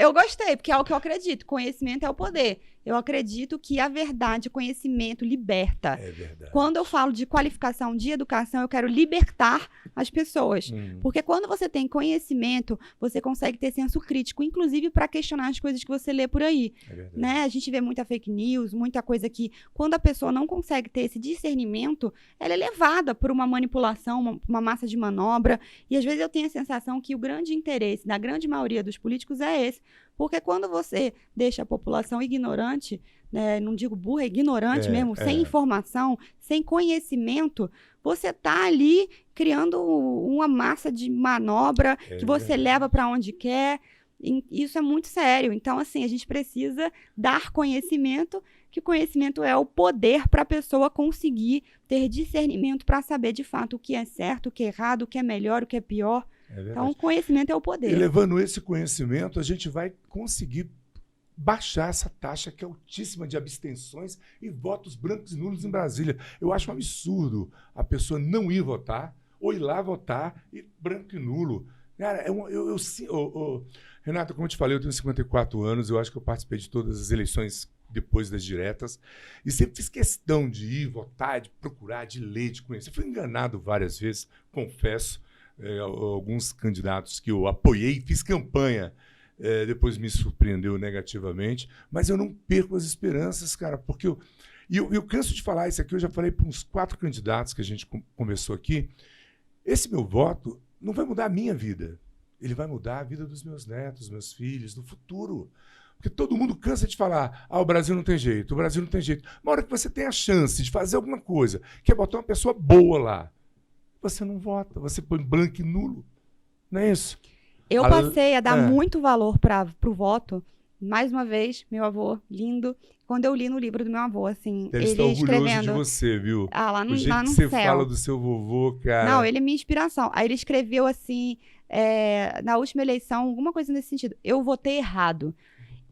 eu gostei, porque é o que eu acredito. Conhecimento é o poder. Eu acredito que a verdade, o conhecimento liberta. É verdade. Quando eu falo de qualificação, de educação, eu quero libertar as pessoas. Porque quando você tem conhecimento, você consegue ter senso crítico, inclusive para questionar as coisas que você lê por aí. É verdade. Né? A gente vê muita fake news, muita coisa que, quando a pessoa não consegue ter esse discernimento, ela é levada por uma manipulação, uma massa de manobra. E às vezes eu tenho a sensação que o grande interesse da grande maioria dos políticos é esse. Porque quando você deixa a população ignorante, né, não digo burra, ignorante mesmo, sem informação, sem conhecimento, você está ali criando uma massa de manobra que você leva para onde quer. E isso é muito sério. Então, assim, a gente precisa dar conhecimento, que conhecimento é o poder para a pessoa conseguir ter discernimento para saber, de fato, o que é certo, o que é errado, o que é melhor, o que é pior. Então, o conhecimento é o poder. E levando esse conhecimento, a gente vai conseguir baixar essa taxa que é altíssima de abstenções e votos brancos e nulos em Brasília. Eu acho um absurdo a pessoa não ir votar ou ir lá votar e branco e nulo. Cara, Renato, como eu te falei, eu tenho 54 anos, eu acho que eu participei de todas as eleições depois das diretas e sempre fiz questão de ir votar, de procurar, de ler, de conhecer. Fui enganado várias vezes, confesso. Alguns candidatos que eu apoiei, fiz campanha, depois me surpreendeu negativamente, mas eu não perco as esperanças, cara, porque eu canso de falar isso aqui, eu já falei para uns 4 candidatos que a gente conversou aqui. Esse meu voto não vai mudar a minha vida, ele vai mudar a vida dos meus netos, meus filhos, no futuro. Porque todo mundo cansa de falar, o Brasil não tem jeito, o Brasil não tem jeito. Uma hora que você tem a chance de fazer alguma coisa, que é botar uma pessoa boa lá, você não vota, você põe branco e nulo. Não é isso? Eu passei a dar muito valor para o voto. Mais uma vez, meu avô, lindo. Quando eu li no livro do meu avô, assim, Deve ele estar orgulhoso escrevendo... de você, viu? Lá no o jeito lá no que você céu. fala do seu vovô, cara. Não, ele é minha inspiração. Aí ele escreveu assim, na última eleição, alguma coisa nesse sentido. Eu votei errado.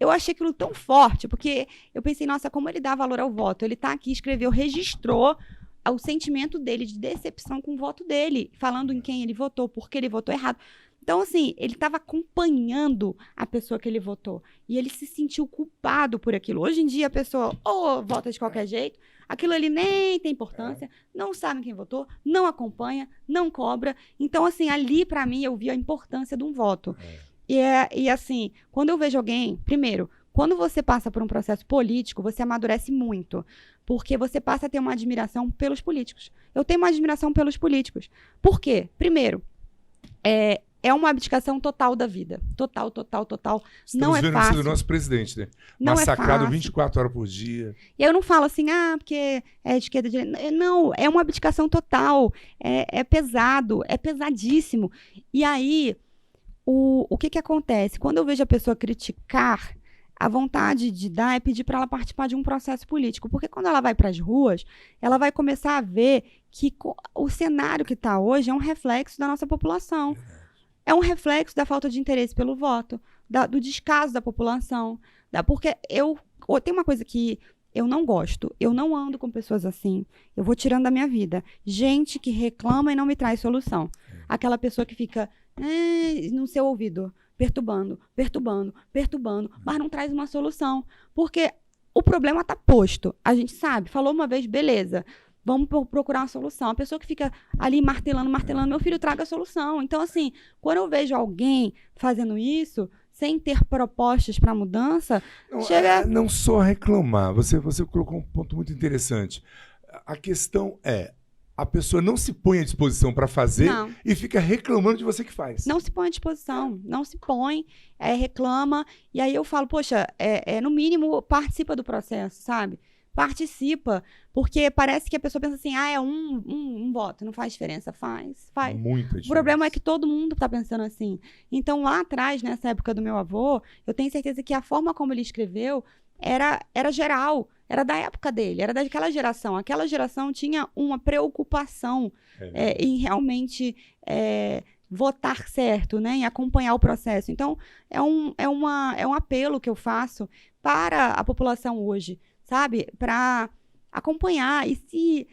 Eu achei aquilo tão forte, porque eu pensei, nossa, como ele dá valor ao voto. Ele tá aqui, escreveu, registrou o sentimento dele de decepção com o voto dele, falando em quem ele votou, porque ele votou errado. Então, assim, ele estava acompanhando a pessoa que ele votou. E ele se sentiu culpado por aquilo. Hoje em dia, a pessoa ou vota de qualquer jeito, aquilo ali nem tem importância, não sabe quem votou, não acompanha, não cobra. Então, assim, ali, para mim, eu vi a importância de um voto. E assim, quando eu vejo alguém... Primeiro, quando você passa por um processo político, você amadurece muito. Porque você passa a ter uma admiração pelos políticos. Eu tenho uma admiração pelos políticos. Por quê? Primeiro, é uma abdicação total da vida. Total. Não é fácil. Do nosso presidente, né? Não massacrado é fácil. 24 horas por dia. E eu não falo assim, porque é de esquerda, de direita. Não, é uma abdicação total. É pesado, é pesadíssimo. E aí, o que acontece? Quando eu vejo a pessoa criticar a vontade de dar é pedir para ela participar de um processo político. Porque quando ela vai para as ruas, ela vai começar a ver que o cenário que está hoje é um reflexo da nossa população. É um reflexo da falta de interesse pelo voto, do descaso da população. Porque tem uma coisa que eu não gosto. Eu não ando com pessoas assim. Eu vou tirando da minha vida. Gente que reclama e não me traz solução. Aquela pessoa que fica no seu ouvido, perturbando, mas não traz uma solução. Porque o problema está posto. A gente sabe. Falou uma vez, beleza. Vamos procurar uma solução. A pessoa que fica ali martelando, meu filho, traga a solução. Então, assim, quando eu vejo alguém fazendo isso, sem ter propostas para mudança, não só reclamar. Você colocou um ponto muito interessante. A questão é, a pessoa não se põe à disposição para fazer e fica reclamando de você que faz. Não se põe à disposição, não se põe, reclama. E aí eu falo, poxa, no mínimo, participa do processo, sabe? Participa, porque parece que a pessoa pensa assim, é um voto, não faz diferença. Faz. Muita diferença. O problema é que todo mundo está pensando assim. Então, lá atrás, nessa época do meu avô, eu tenho certeza que a forma como ele escreveu era geral, era da época dele, era daquela geração. Aquela geração tinha uma preocupação em realmente votar certo, né, em acompanhar o processo. Então, é um apelo que eu faço para a população hoje, sabe? Para acompanhar. E se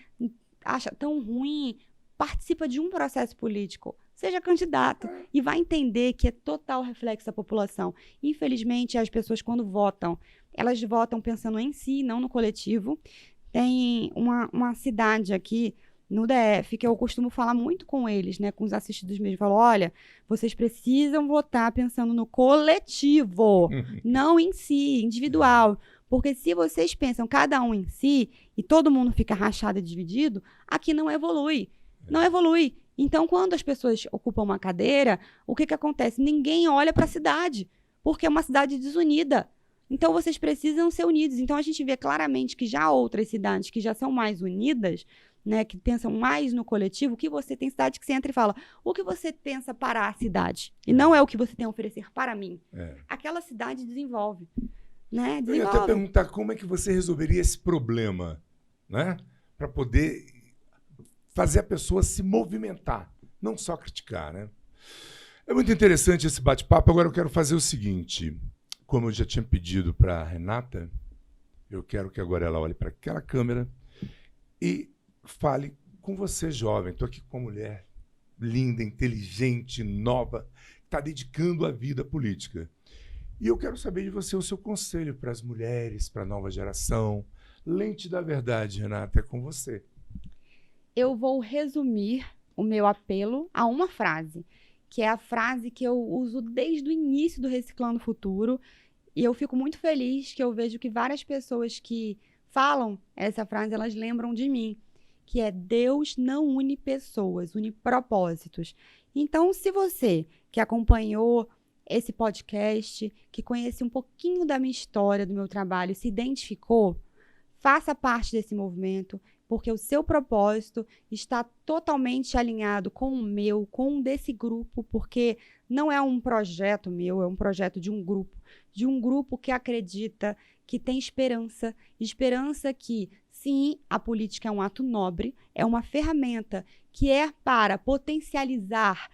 acha tão ruim, participa de um processo político. Seja candidato. E vai entender que é total reflexo da população. Infelizmente, as pessoas, quando votam, elas votam pensando em si, não no coletivo. Tem uma cidade aqui no DF, que eu costumo falar muito com eles, né, com os assistidos mesmo. Eu falo, olha, vocês precisam votar pensando no coletivo, não em si, individual. Porque se vocês pensam cada um em si e todo mundo fica rachado e dividido, aqui não evolui. Não evolui. Então, quando as pessoas ocupam uma cadeira, o que acontece? Ninguém olha para a cidade, porque é uma cidade desunida. Então, vocês precisam ser unidos. Então, a gente vê claramente que já outras cidades que já são mais unidas, né, que pensam mais no coletivo, que você tem cidade que você entra e fala, o que você pensa para a cidade? E não é o que você tem a oferecer para mim. Aquela cidade desenvolve. Né? Eu ia até perguntar como é que você resolveria esse problema, né? Para poder fazer a pessoa se movimentar, não só criticar, né? É muito interessante esse bate-papo. Agora eu quero fazer o seguinte, como eu já tinha pedido para a Renata, eu quero que agora ela olhe para aquela câmera e fale com você, jovem. Estou aqui com uma mulher linda, inteligente, nova, que está dedicando a vida à política. E eu quero saber de você o seu conselho para as mulheres, para a nova geração. Lente da verdade, Renata, é com você. Eu vou resumir o meu apelo a uma frase, que é a frase que eu uso desde o início do Reciclando o Futuro. E eu fico muito feliz que eu vejo que várias pessoas que falam essa frase, elas lembram de mim, que é Deus não une pessoas, une propósitos. Então, se você que acompanhou esse podcast, que conhece um pouquinho da minha história, do meu trabalho, se identificou, faça parte desse movimento, porque o seu propósito está totalmente alinhado com o meu, com o desse grupo, porque não é um projeto meu, é um projeto de um grupo que acredita, que tem esperança que, sim, a política é um ato nobre, é uma ferramenta que é para potencializar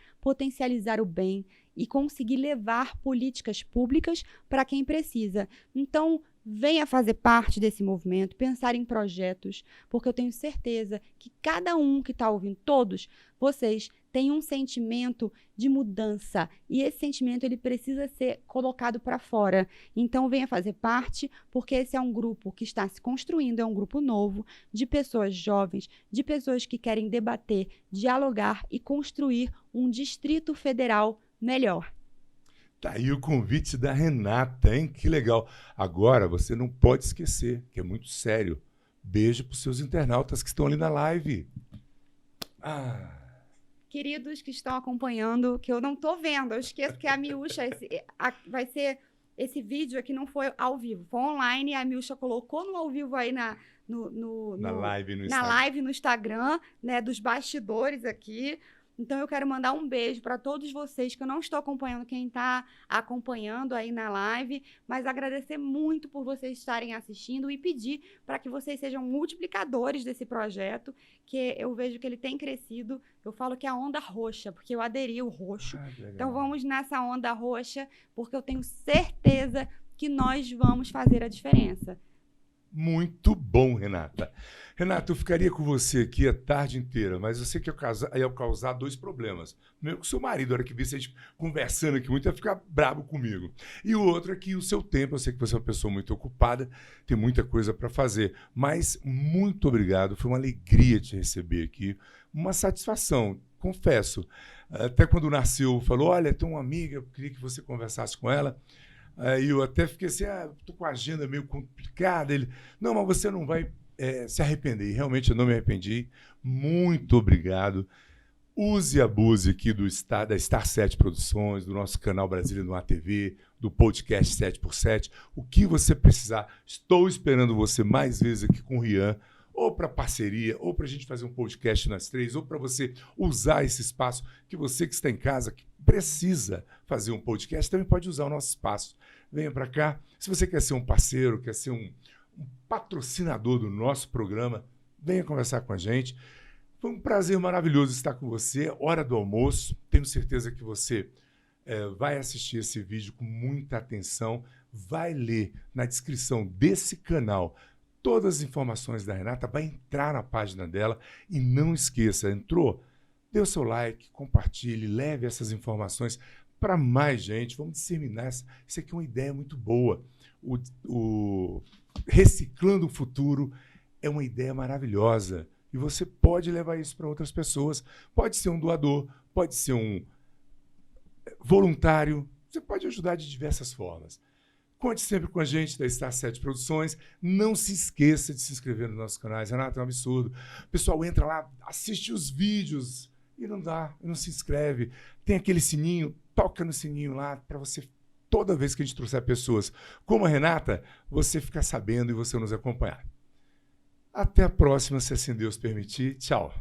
o bem, e conseguir levar políticas públicas para quem precisa. Então, venha fazer parte desse movimento, pensar em projetos, porque eu tenho certeza que cada um que está ouvindo, todos vocês, têm um sentimento de mudança, e esse sentimento ele precisa ser colocado para fora. Então, venha fazer parte, porque esse é um grupo que está se construindo, é um grupo novo, de pessoas jovens, de pessoas que querem debater, dialogar e construir um Distrito Federal melhor. Tá aí o convite da Renata, hein? Que legal. Agora, você não pode esquecer, que é muito sério. Beijo para os seus internautas que estão ali na live. Queridos que estão acompanhando, que eu não estou vendo, eu esqueço que a Miúcha, vai ser, esse vídeo aqui não foi ao vivo, foi online, a Miúcha colocou no ao vivo aí na live no Instagram, né, dos bastidores aqui. Então, eu quero mandar um beijo para todos vocês, que eu não estou acompanhando quem está acompanhando aí na live, mas agradecer muito por vocês estarem assistindo e pedir para que vocês sejam multiplicadores desse projeto, que eu vejo que ele tem crescido. Eu falo que é a onda roxa, porque eu aderi o roxo. Então, vamos nessa onda roxa, porque eu tenho certeza que nós vamos fazer a diferença. Muito bom, Renata. Renata, eu ficaria com você aqui a tarde inteira, mas eu sei que ia causar dois problemas. Primeiro, que o seu marido, a hora que visse a gente conversando aqui muito, ia ficar bravo comigo. E o outro é que o seu tempo, eu sei que você é uma pessoa muito ocupada, tem muita coisa para fazer. Mas muito obrigado, foi uma alegria te receber aqui, uma satisfação, confesso. Até quando nasceu, falou, olha, tem uma amiga, eu queria que você conversasse com ela. Aí eu até fiquei assim, tô com a agenda meio complicada. Ele, não, mas você não vai se arrepender. E realmente eu não me arrependi. Muito obrigado. Use e abuse aqui da Star 7 Produções, do nosso canal Brasília no ATV, do podcast 7x7. O que você precisar. Estou esperando você mais vezes aqui com o Rian, ou para parceria, ou para a gente fazer um podcast nós três, ou para você usar esse espaço que você que está em casa, que precisa fazer um podcast, também pode usar o nosso espaço. Venha para cá. Se você quer ser um parceiro, quer ser um patrocinador do nosso programa, venha conversar com a gente. Foi um prazer maravilhoso estar com você. Hora do almoço. Tenho certeza que você vai assistir esse vídeo com muita atenção. Vai ler na descrição desse canal todas as informações da Renata. Vai entrar na página dela. E não esqueça, entrou? Dê o seu like, compartilhe, leve essas informações para mais gente. Vamos disseminar isso aqui é uma ideia muito boa. O Reciclando o Futuro é uma ideia maravilhosa. E você pode levar isso para outras pessoas. Pode ser um doador, pode ser um voluntário. Você pode ajudar de diversas formas. Conte sempre com a gente da Star 7 Produções. Não se esqueça de se inscrever nos nossos canais. Renato, é um absurdo. O pessoal entra lá, assiste os vídeos e não se inscreve. Tem aquele sininho, toca no sininho lá para você, toda vez que a gente trouxer pessoas como a Renata, você ficar sabendo e você nos acompanhar. Até a próxima, se assim Deus permitir. Tchau.